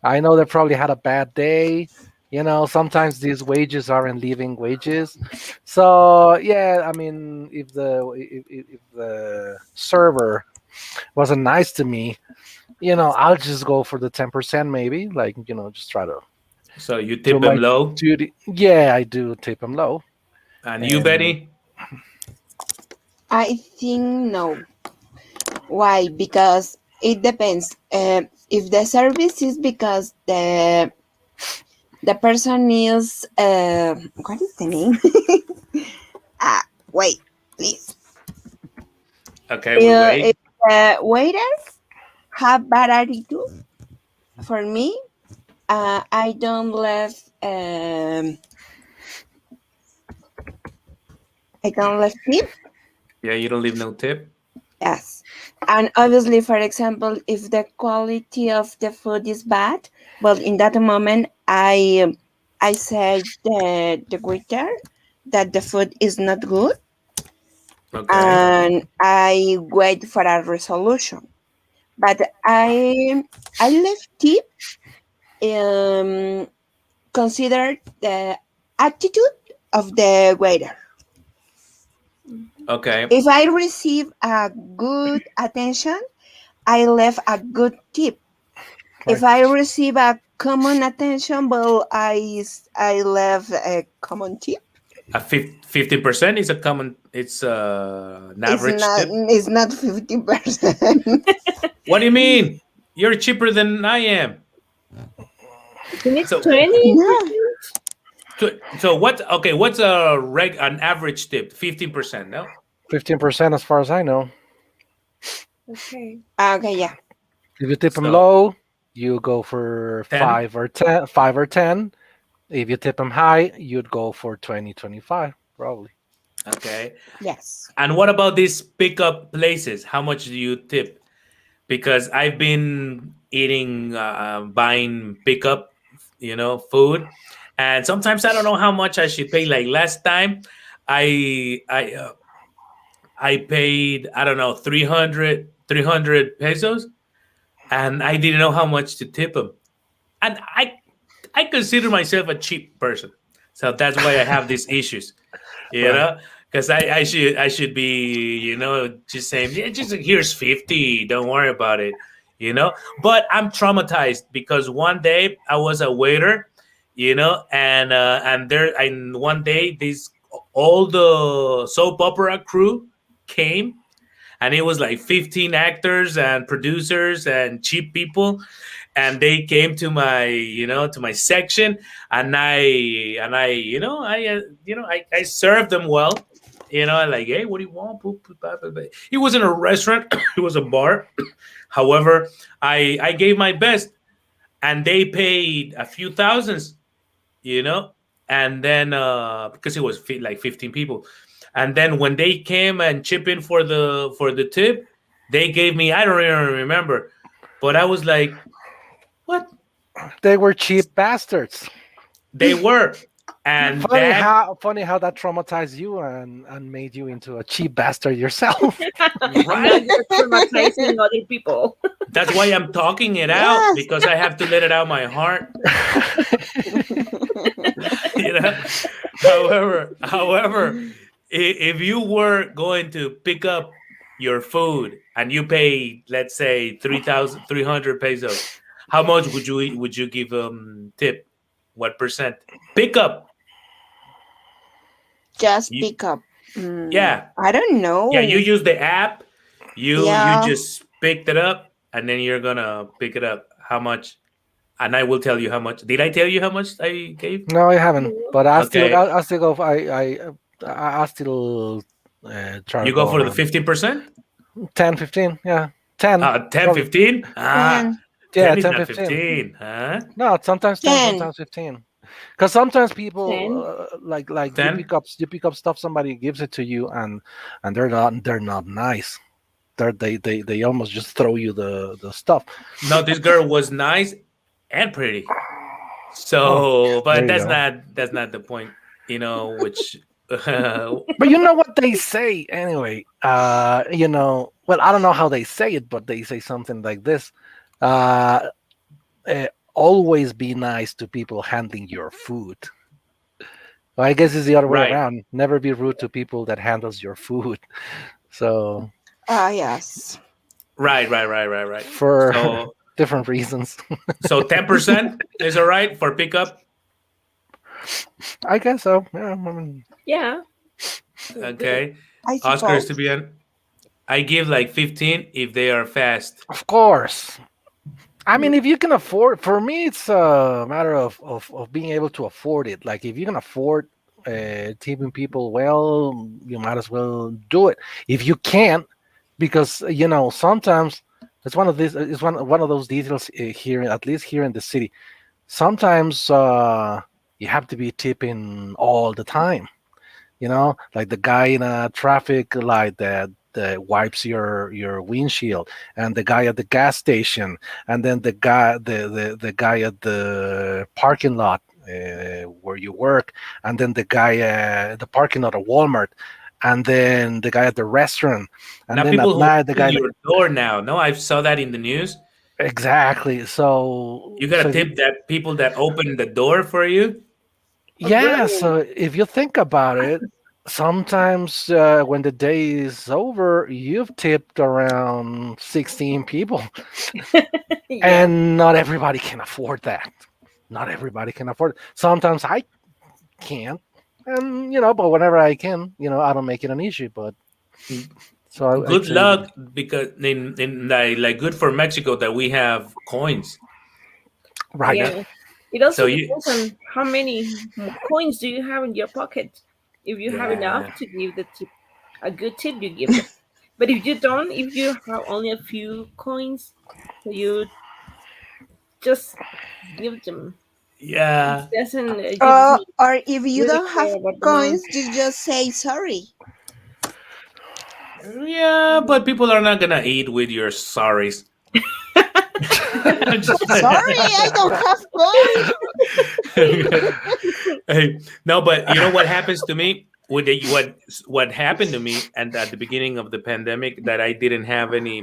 [SPEAKER 2] I know they probably had a bad day. Sometimes these wages aren't living wages. So yeah, I mean, if the server wasn't nice to me, I'll just go for the 10% maybe. Like, just try to
[SPEAKER 1] So you
[SPEAKER 2] do
[SPEAKER 1] tip him
[SPEAKER 2] my
[SPEAKER 1] low.
[SPEAKER 2] duty. Yeah, I do tip them low.
[SPEAKER 1] And you,
[SPEAKER 2] And
[SPEAKER 1] Betty?
[SPEAKER 6] I think no. Why? Because it depends. If the service is because the person is what is the name? Ah, wait, please.
[SPEAKER 1] Okay, we
[SPEAKER 6] If
[SPEAKER 1] wait.
[SPEAKER 6] the waiters have bad attitude, for me, I don't left. I don't left tip.
[SPEAKER 1] Yeah, you don't leave no tip.
[SPEAKER 6] Yes. And obviously, for example, if the quality of the food is bad, well, in that moment, I said the waiter that the food is not good,
[SPEAKER 1] Okay.
[SPEAKER 6] and I wait for a resolution. But I left tip um, consider the attitude of the waiter.
[SPEAKER 1] Okay.
[SPEAKER 6] If I receive a good attention, I left a good tip. If
[SPEAKER 2] right,
[SPEAKER 6] I receive a common attention, well, I left a common tip.
[SPEAKER 1] A 15% is a common. It's an average tip.
[SPEAKER 6] It's not 50%.
[SPEAKER 1] What do you mean? You're cheaper than I am.
[SPEAKER 4] Isn't it
[SPEAKER 1] So
[SPEAKER 4] 20?
[SPEAKER 6] No.
[SPEAKER 1] so what? Okay, what's an average tip? 15%. No.
[SPEAKER 2] 15% as far as I know.
[SPEAKER 4] Okay.
[SPEAKER 6] Okay, yeah.
[SPEAKER 2] If you tip them
[SPEAKER 1] So
[SPEAKER 2] low, you go for
[SPEAKER 1] 10.
[SPEAKER 2] 5 or 10. If you tip them high, you'd go for 20, 25, probably.
[SPEAKER 1] Okay.
[SPEAKER 6] Yes.
[SPEAKER 1] And what about these pickup places? How much do you tip? because I've been eating, buying pickup, food, and sometimes I don't know how much I should pay. Like last time, I I uh, I paid, I don't know, 300 pesos, and I didn't know how much to tip him, and I consider myself a cheap person, so that's why I have these issues, you
[SPEAKER 2] Right.
[SPEAKER 1] know, because I should be, just saying, yeah, just here's 50, don't worry about it, But I'm traumatized because one day I was a waiter, and one day this all the soap opera crew came, and it was like 15 actors and producers and cheap people, and they came to my section, and I I served them well, like, hey, what do you want? It wasn't a restaurant. It was a bar. However, I gave my best, and they paid a few thousands, you know and then, because it was like 15 people, and then when they came and chip in for the tip, they gave me, I don't even remember, but I was like, what?
[SPEAKER 2] They were cheap bastards.
[SPEAKER 1] They were. And that,
[SPEAKER 2] Funny how that traumatized you and made you into a cheap bastard yourself.
[SPEAKER 4] And now
[SPEAKER 1] right,
[SPEAKER 4] you're traumatizing other people.
[SPEAKER 1] that's why I'm talking it out,
[SPEAKER 6] Yes.
[SPEAKER 1] because I have to let it out my heart. you know however, if you were going to pick up your food and you pay, let's say, 3,300 pesos, how much would you give tip? What percent? Pick up.
[SPEAKER 6] Just
[SPEAKER 1] You,
[SPEAKER 6] pick up.
[SPEAKER 1] yeah,
[SPEAKER 6] I don't
[SPEAKER 1] yeah, you
[SPEAKER 6] know.
[SPEAKER 1] use the app. You
[SPEAKER 6] Yeah.
[SPEAKER 1] just picked it up, and then you're gonna pick it up. How much? And I will tell you how much. Did I tell you how much I gave?
[SPEAKER 2] No, I haven't. But
[SPEAKER 1] Okay,
[SPEAKER 2] I still go. I still try to
[SPEAKER 1] you go
[SPEAKER 2] go
[SPEAKER 1] for the
[SPEAKER 2] around
[SPEAKER 1] 15%.
[SPEAKER 2] 10, 15. Yeah, 10.
[SPEAKER 1] 10,
[SPEAKER 2] Probably.
[SPEAKER 1] 15.
[SPEAKER 6] And
[SPEAKER 1] 10
[SPEAKER 2] Yeah,
[SPEAKER 1] is
[SPEAKER 2] 10,
[SPEAKER 1] not
[SPEAKER 2] 15.
[SPEAKER 1] 15, huh?
[SPEAKER 2] No, sometimes 10,
[SPEAKER 6] 10.
[SPEAKER 2] sometimes 15. Because sometimes people
[SPEAKER 4] 10.
[SPEAKER 2] like
[SPEAKER 1] Ten.
[SPEAKER 2] you pick up stuff, somebody gives it to you, and they're not nice. They almost just throw you the stuff.
[SPEAKER 1] No, this girl was nice and pretty.
[SPEAKER 2] Oh,
[SPEAKER 1] So,
[SPEAKER 2] there
[SPEAKER 1] but
[SPEAKER 2] you
[SPEAKER 1] that's
[SPEAKER 2] go.
[SPEAKER 1] not that's not the point, which
[SPEAKER 2] But you know what they say anyway. Well, I don't know how they say it, but they say something like this. Uh, Always be nice to people handling your food. Well, I guess it's the other way
[SPEAKER 1] right,
[SPEAKER 2] around. Never be rude to people that handles your food. So
[SPEAKER 6] Yes.
[SPEAKER 1] right.
[SPEAKER 2] for
[SPEAKER 1] So
[SPEAKER 2] different reasons,
[SPEAKER 1] 10% is all right for pickup.
[SPEAKER 2] I guess so. Yeah, I mean,
[SPEAKER 4] Yeah, that's good.
[SPEAKER 1] Okay,
[SPEAKER 6] I
[SPEAKER 1] Oscars to
[SPEAKER 6] suppose.
[SPEAKER 1] be on. I give like 15 if they are fast.
[SPEAKER 2] of course. I
[SPEAKER 4] Mm.
[SPEAKER 2] mean, if you can afford, for me, it's a matter of being able to afford it. Like, if you can afford tipping people well, you might as well do it. If you can't, because sometimes it's one of those details here, at least here in the city. Sometimes you have to be tipping all the time. Like the guy in a traffic light that wipes your windshield, and the guy at the gas station, and then the guy at the parking lot where you work, and then the guy at the parking lot at Walmart, and then the guy at the restaurant, and
[SPEAKER 1] Now
[SPEAKER 2] then
[SPEAKER 1] people
[SPEAKER 2] at
[SPEAKER 1] who
[SPEAKER 2] night the
[SPEAKER 1] open
[SPEAKER 2] guy.
[SPEAKER 1] your door now. No, I saw that in the news.
[SPEAKER 2] Exactly.
[SPEAKER 1] You
[SPEAKER 2] So
[SPEAKER 1] gotta
[SPEAKER 2] if you,
[SPEAKER 1] tip that people that open the door for you.
[SPEAKER 4] Oh,
[SPEAKER 2] yeah,
[SPEAKER 4] really?
[SPEAKER 2] so if you think about it, sometimes when the day is over, you've tipped around 16 people,
[SPEAKER 4] Yeah.
[SPEAKER 2] and not everybody can afford that. Not everybody can afford it. Sometimes I can't, and but whenever I can, I don't make it an issue. But I'd
[SPEAKER 1] Good
[SPEAKER 2] say,
[SPEAKER 1] luck, because in like good for Mexico that we have coins.
[SPEAKER 2] right.
[SPEAKER 1] You know,
[SPEAKER 4] Yeah. It
[SPEAKER 1] so
[SPEAKER 4] also
[SPEAKER 1] you,
[SPEAKER 4] depends on how many coins do you have in your pocket. If you have enough
[SPEAKER 1] yeah,
[SPEAKER 4] to give the tip, a good tip, you give them. But if you don't, if you have only a few coins, you just give them. It
[SPEAKER 1] yeah,
[SPEAKER 4] doesn't. You don't
[SPEAKER 6] Or if you
[SPEAKER 4] really
[SPEAKER 6] don't have
[SPEAKER 4] care about the amount.
[SPEAKER 6] coins, you just say sorry.
[SPEAKER 1] yeah. But people are not gonna eat with your sorries. I'm just playing.
[SPEAKER 6] Sorry, I don't have coins.
[SPEAKER 1] Hey, no, but you know what happens to me with what happened to me, and at the beginning of the pandemic, that I didn't have any,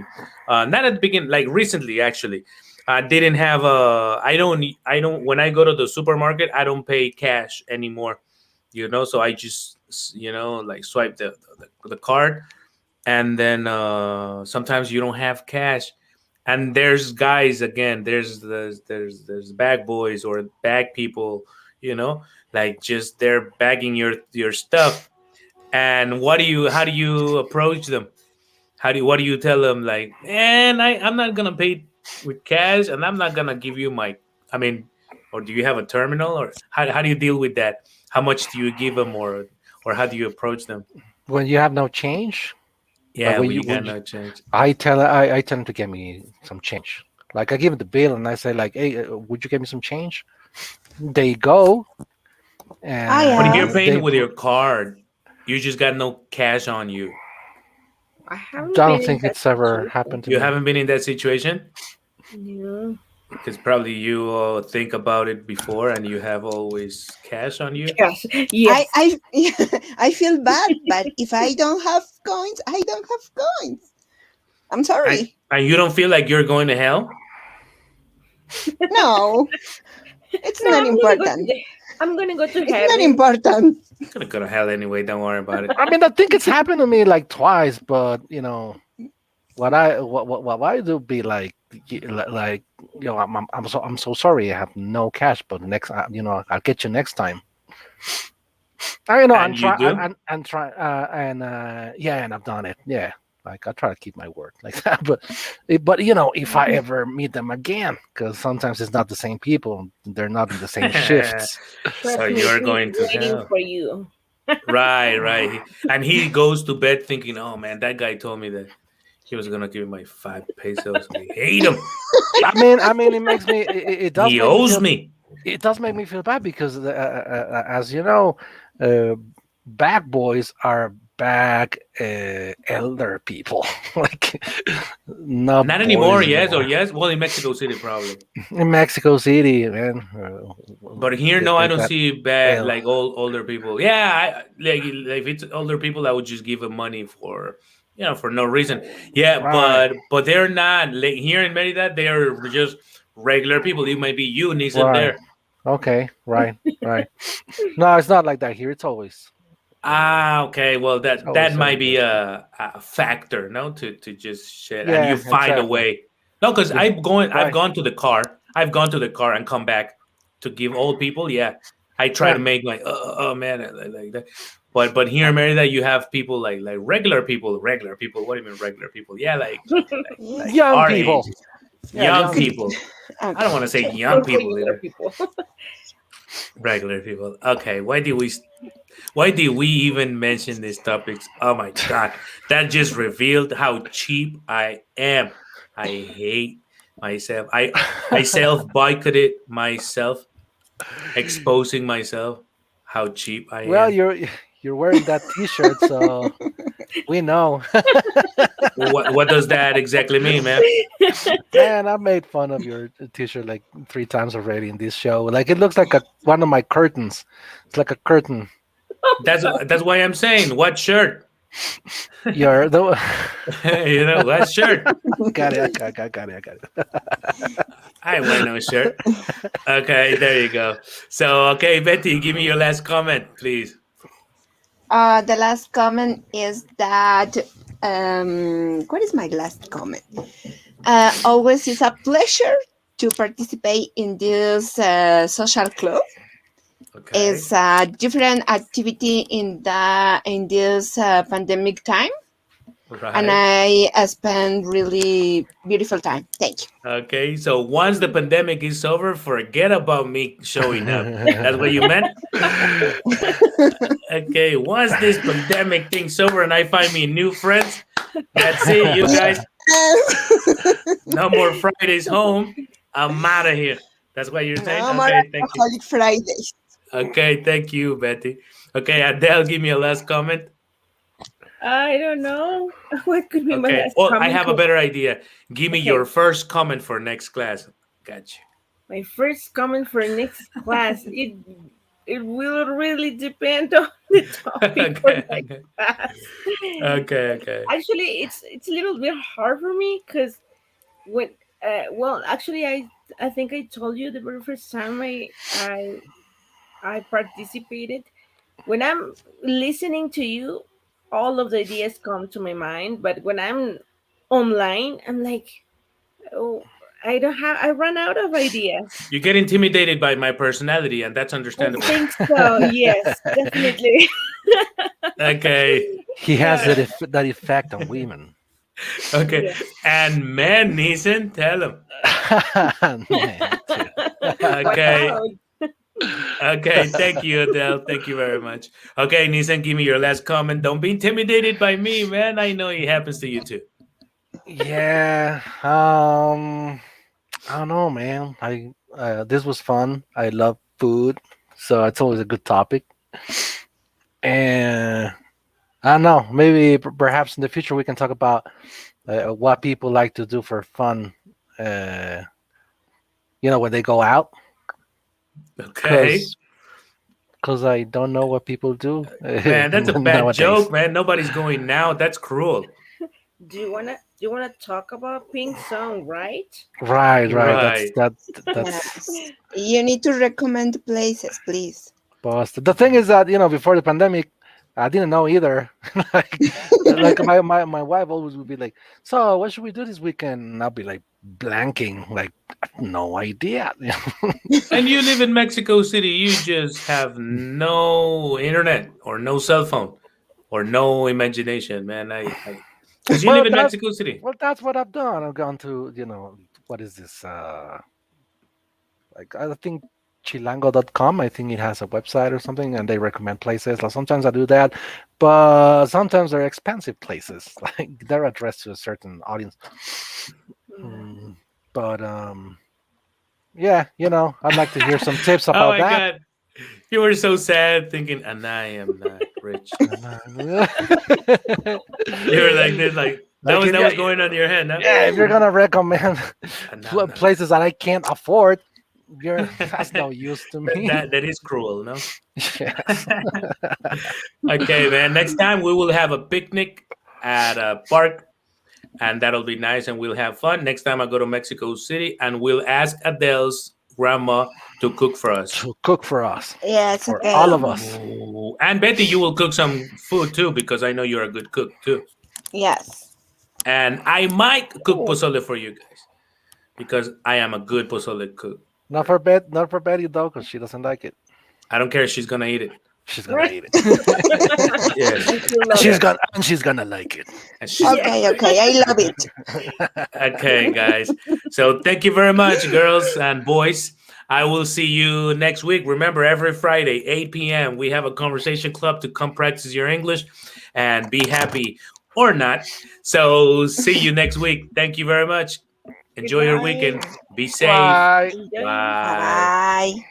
[SPEAKER 1] not at the beginning, like recently actually, I didn't have I don't when I go to the supermarket, I don't pay cash anymore, so I just like swipe the card, and then sometimes you don't have cash, and there's guys again, there's bag boys or bag people, you know like just they're bagging your stuff. And how do you approach them? What do you tell them? Like, man, I'm not gonna pay with cash, and I'm not gonna give you my, I mean, or do you have a terminal, or how do you deal with that? How much do you give them, or how do you approach them?
[SPEAKER 2] When you have no change, like
[SPEAKER 1] Yeah, well, you got no change.
[SPEAKER 2] I tell them to give me some change. Like I give them the bill and I say like, hey, would you give me some change? They go
[SPEAKER 6] Ah,
[SPEAKER 1] But if you're
[SPEAKER 6] yeah.
[SPEAKER 2] and
[SPEAKER 1] paying
[SPEAKER 2] they.
[SPEAKER 1] with your card, you just got no cash on you.
[SPEAKER 4] I
[SPEAKER 2] I
[SPEAKER 4] haven't been
[SPEAKER 2] don't
[SPEAKER 4] in
[SPEAKER 2] think
[SPEAKER 4] that
[SPEAKER 2] it's ever
[SPEAKER 4] situation.
[SPEAKER 2] happened to
[SPEAKER 1] You
[SPEAKER 2] me.
[SPEAKER 1] haven't been in that situation,
[SPEAKER 4] No.
[SPEAKER 1] because probably you think about it before, and you have always cash on you.
[SPEAKER 4] Yes.
[SPEAKER 6] I,
[SPEAKER 4] Yes.
[SPEAKER 6] I, I feel bad, but if I don't have coins, I don't have coins. I'm
[SPEAKER 1] and
[SPEAKER 6] sorry.
[SPEAKER 1] and you don't feel like you're going to hell.
[SPEAKER 6] No, it's
[SPEAKER 4] No,
[SPEAKER 6] not important.
[SPEAKER 4] I'm gonna go to
[SPEAKER 6] It's not
[SPEAKER 4] heaven.
[SPEAKER 6] important.
[SPEAKER 1] You're gonna go to hell anyway. Don't worry about it.
[SPEAKER 2] I mean, I think it's happened to me like twice, but what I do be like, like, I'm so sorry. I have no cash, but next, I'll get you next time. I'm
[SPEAKER 1] And you
[SPEAKER 2] try
[SPEAKER 1] do.
[SPEAKER 2] and try and yeah, and I've done it. Yeah, like I try to keep my word like that. But if I ever meet them again, because sometimes it's not the same people. They're not in the same shifts.
[SPEAKER 1] So
[SPEAKER 4] Trust me,
[SPEAKER 1] you're
[SPEAKER 4] he's
[SPEAKER 1] going to
[SPEAKER 4] waiting
[SPEAKER 1] hell.
[SPEAKER 4] for you.
[SPEAKER 1] Right, right. And he goes to bed thinking, "Oh man, that guy told me that he was gonna give me my 5 pesos. I hate him.
[SPEAKER 2] I mean, it does
[SPEAKER 1] He
[SPEAKER 2] make me
[SPEAKER 1] owes
[SPEAKER 2] feel
[SPEAKER 1] me."
[SPEAKER 2] it does make me feel bad because as you know, uh, bag boys are bag elder people, like not
[SPEAKER 1] Not anymore.
[SPEAKER 2] boys
[SPEAKER 1] Yes, or
[SPEAKER 2] anymore.
[SPEAKER 1] yes. Well, in Mexico City, probably.
[SPEAKER 2] In Mexico City, man,
[SPEAKER 1] But here,
[SPEAKER 2] they,
[SPEAKER 1] no, I
[SPEAKER 2] they
[SPEAKER 1] don't
[SPEAKER 2] got
[SPEAKER 1] see bad
[SPEAKER 2] el
[SPEAKER 1] like older people. Yeah, like if it's older people, I would just give them money for for no reason. Yeah,
[SPEAKER 2] right,
[SPEAKER 1] but they're not like here in Merida. They're just regular people. It might be you, Nissan.
[SPEAKER 2] right,
[SPEAKER 1] There.
[SPEAKER 2] okay, right, right. No, it's not like that here.
[SPEAKER 1] Ah, okay. Well,
[SPEAKER 2] It's
[SPEAKER 1] that
[SPEAKER 2] always
[SPEAKER 1] might
[SPEAKER 2] seven
[SPEAKER 1] be
[SPEAKER 2] days.
[SPEAKER 1] a factor, no, to just shit, and you
[SPEAKER 2] Yeah,
[SPEAKER 1] find a
[SPEAKER 2] exactly.
[SPEAKER 1] way. No, because
[SPEAKER 2] You
[SPEAKER 1] I've
[SPEAKER 2] right,
[SPEAKER 1] gone to the car. I've gone to the car and come back to give old people. Yeah, I try
[SPEAKER 2] yeah,
[SPEAKER 1] to make like, oh man, like that. But here in Merida, you have people like regular people. Regular people. What do you mean regular people? Yeah, like
[SPEAKER 2] young
[SPEAKER 1] our
[SPEAKER 2] people.
[SPEAKER 1] age,
[SPEAKER 2] Yeah,
[SPEAKER 1] young
[SPEAKER 2] young
[SPEAKER 6] Could
[SPEAKER 2] people.
[SPEAKER 1] people. I don't
[SPEAKER 6] okay.
[SPEAKER 1] want to say young
[SPEAKER 4] For
[SPEAKER 1] people
[SPEAKER 4] regular
[SPEAKER 1] either.
[SPEAKER 4] people.
[SPEAKER 1] Regular people. Okay, why did we even mention these topics? Oh my god, that just revealed how cheap I am. I hate myself. I self boycotted myself, exposing myself how cheap I
[SPEAKER 2] Well,
[SPEAKER 1] am.
[SPEAKER 2] you're wearing that T-shirt, so we know.
[SPEAKER 1] What does that exactly mean, man?
[SPEAKER 2] Man, I made fun of your T-shirt like 3 times already in this show. Like it looks like a one of my curtains. It's like a curtain.
[SPEAKER 1] That's why I'm saying what shirt.
[SPEAKER 2] You're the
[SPEAKER 1] What shirt.
[SPEAKER 2] got it. I got it.
[SPEAKER 1] I wear no shirt. Okay, there you go. So okay, Betty, give me your last comment, please.
[SPEAKER 6] The last comment is that what is my last comment? Always is a pleasure to participate in this social club.
[SPEAKER 1] Okay.
[SPEAKER 6] It's a different activity in this pandemic time, and
[SPEAKER 1] Right.
[SPEAKER 6] I spend really beautiful time. Thank you.
[SPEAKER 1] Okay. So once the pandemic is over, forget about me showing up. That's what you meant? Okay. Once this pandemic thing's over and I find me new friends, that's it, you guys. No more Fridays home. I'm out of here. That's what you're saying?
[SPEAKER 6] No more
[SPEAKER 1] Okay. Thank you.
[SPEAKER 6] alcoholic Fridays.
[SPEAKER 1] Okay. Thank you, Betty. Okay. Adele, give me a last comment.
[SPEAKER 4] I don't know. What could be my
[SPEAKER 1] Okay.
[SPEAKER 4] last
[SPEAKER 1] Oh, I
[SPEAKER 4] comment?
[SPEAKER 1] have a better idea. Give me
[SPEAKER 4] Okay.
[SPEAKER 1] your first comment for next class. Gotcha.
[SPEAKER 4] My first comment for next class, it will really depend on the topic for
[SPEAKER 1] Okay,
[SPEAKER 4] my
[SPEAKER 1] okay,
[SPEAKER 4] class.
[SPEAKER 1] okay.
[SPEAKER 4] Actually, it's a little bit hard for me because when well, actually, I think I told you the very first time I participated. When I'm listening to you, all of the ideas come to my mind, but when I'm online, I'm like, oh, I run out of ideas.
[SPEAKER 1] You get intimidated by my personality, and that's
[SPEAKER 4] I
[SPEAKER 1] understandable.
[SPEAKER 4] think so. Yes, definitely.
[SPEAKER 1] Okay,
[SPEAKER 2] He has
[SPEAKER 4] Yeah.
[SPEAKER 2] that effect on women.
[SPEAKER 1] okay.
[SPEAKER 4] Yes.
[SPEAKER 1] And man, Neeson, tell him.
[SPEAKER 2] Man, too.
[SPEAKER 4] Watch
[SPEAKER 1] Okay,
[SPEAKER 4] out.
[SPEAKER 1] okay. Thank you, Adele. Thank you very much. Okay, Neeson, give me your last comment. Don't be intimidated by me, man. I know it happens to you too.
[SPEAKER 2] Yeah. I don't know, man. I This was fun. I love food, so it's always a good topic. And I don't know. Maybe perhaps in the future we can talk about what people like to do for fun. Uh, when they go out,
[SPEAKER 1] Okay,
[SPEAKER 2] because I don't know what people do
[SPEAKER 1] man, that's a bad
[SPEAKER 2] nowadays.
[SPEAKER 1] joke, man. Nobody's going now. That's cruel.
[SPEAKER 4] Do you wanna talk about Pink Song, right?
[SPEAKER 2] Right, right. That's
[SPEAKER 1] Right.
[SPEAKER 2] that's
[SPEAKER 6] Yes. You need to recommend places, please.
[SPEAKER 2] busted. The thing is that before the pandemic, I didn't know either. like, my wife always would be like, "So what should we do this weekend?" And I'll be like blanking, like no idea.
[SPEAKER 1] And you live in Mexico City. You just have no internet or no cell phone or no imagination, man. Because you live
[SPEAKER 2] well,
[SPEAKER 1] in
[SPEAKER 2] that
[SPEAKER 1] Mexico City.
[SPEAKER 2] that's what I've done. I've gone to what is this? Like I think chilango.com. I think it has a website or something, and they recommend places. Like sometimes I do that, but sometimes they're expensive places. Like they're addressed to a certain audience.
[SPEAKER 4] Mm.
[SPEAKER 2] Mm, but yeah, I'd like to hear some tips
[SPEAKER 1] Oh
[SPEAKER 2] about
[SPEAKER 1] my
[SPEAKER 2] that.
[SPEAKER 1] God. You were so sad thinking, and I am not rich. You were like this, like that
[SPEAKER 2] like
[SPEAKER 1] was
[SPEAKER 2] if
[SPEAKER 1] that
[SPEAKER 2] you,
[SPEAKER 1] was going on in your head, no?
[SPEAKER 2] yeah, if you're gonna recommend
[SPEAKER 1] And I'm not.
[SPEAKER 2] places that I can't afford, that's no use to
[SPEAKER 1] that,
[SPEAKER 2] me.
[SPEAKER 1] that is cruel, no?
[SPEAKER 2] Yes.
[SPEAKER 1] Okay, man. Next time we will have a picnic at a park, and that'll be nice, and we'll have fun. Next time I go to Mexico City, and we'll ask Adele's grandma to cook for us.
[SPEAKER 2] To cook for us,
[SPEAKER 6] Yes,
[SPEAKER 2] for all
[SPEAKER 6] okay.
[SPEAKER 2] of us.
[SPEAKER 1] Ooh. And Betty, you will cook some food too, because I know you're a good cook too.
[SPEAKER 6] Yes.
[SPEAKER 1] And I might cook
[SPEAKER 2] Cool.
[SPEAKER 1] pozole for you guys because I am a good pozole cook.
[SPEAKER 2] Not for Betty though, because she doesn't like it.
[SPEAKER 1] I don't care. She's gonna eat it.
[SPEAKER 2] She's gonna eat it.
[SPEAKER 1] Yes,
[SPEAKER 4] And you love
[SPEAKER 2] she's
[SPEAKER 4] it.
[SPEAKER 1] yes.
[SPEAKER 2] gonna and she's gonna like it.
[SPEAKER 1] And she's
[SPEAKER 4] Yes.
[SPEAKER 6] Okay, okay. I love it.
[SPEAKER 1] okay, guys. So thank you very much, girls and boys. I will see you next week. Remember, every Friday, 8 p.m., we have a conversation club to come practice your English and be happy or not. So see you next week. Thank you very much. Enjoy your
[SPEAKER 4] Goodbye.
[SPEAKER 1] weekend. Be safe.
[SPEAKER 2] Right.
[SPEAKER 4] Enjoy.
[SPEAKER 1] Bye.
[SPEAKER 6] Bye.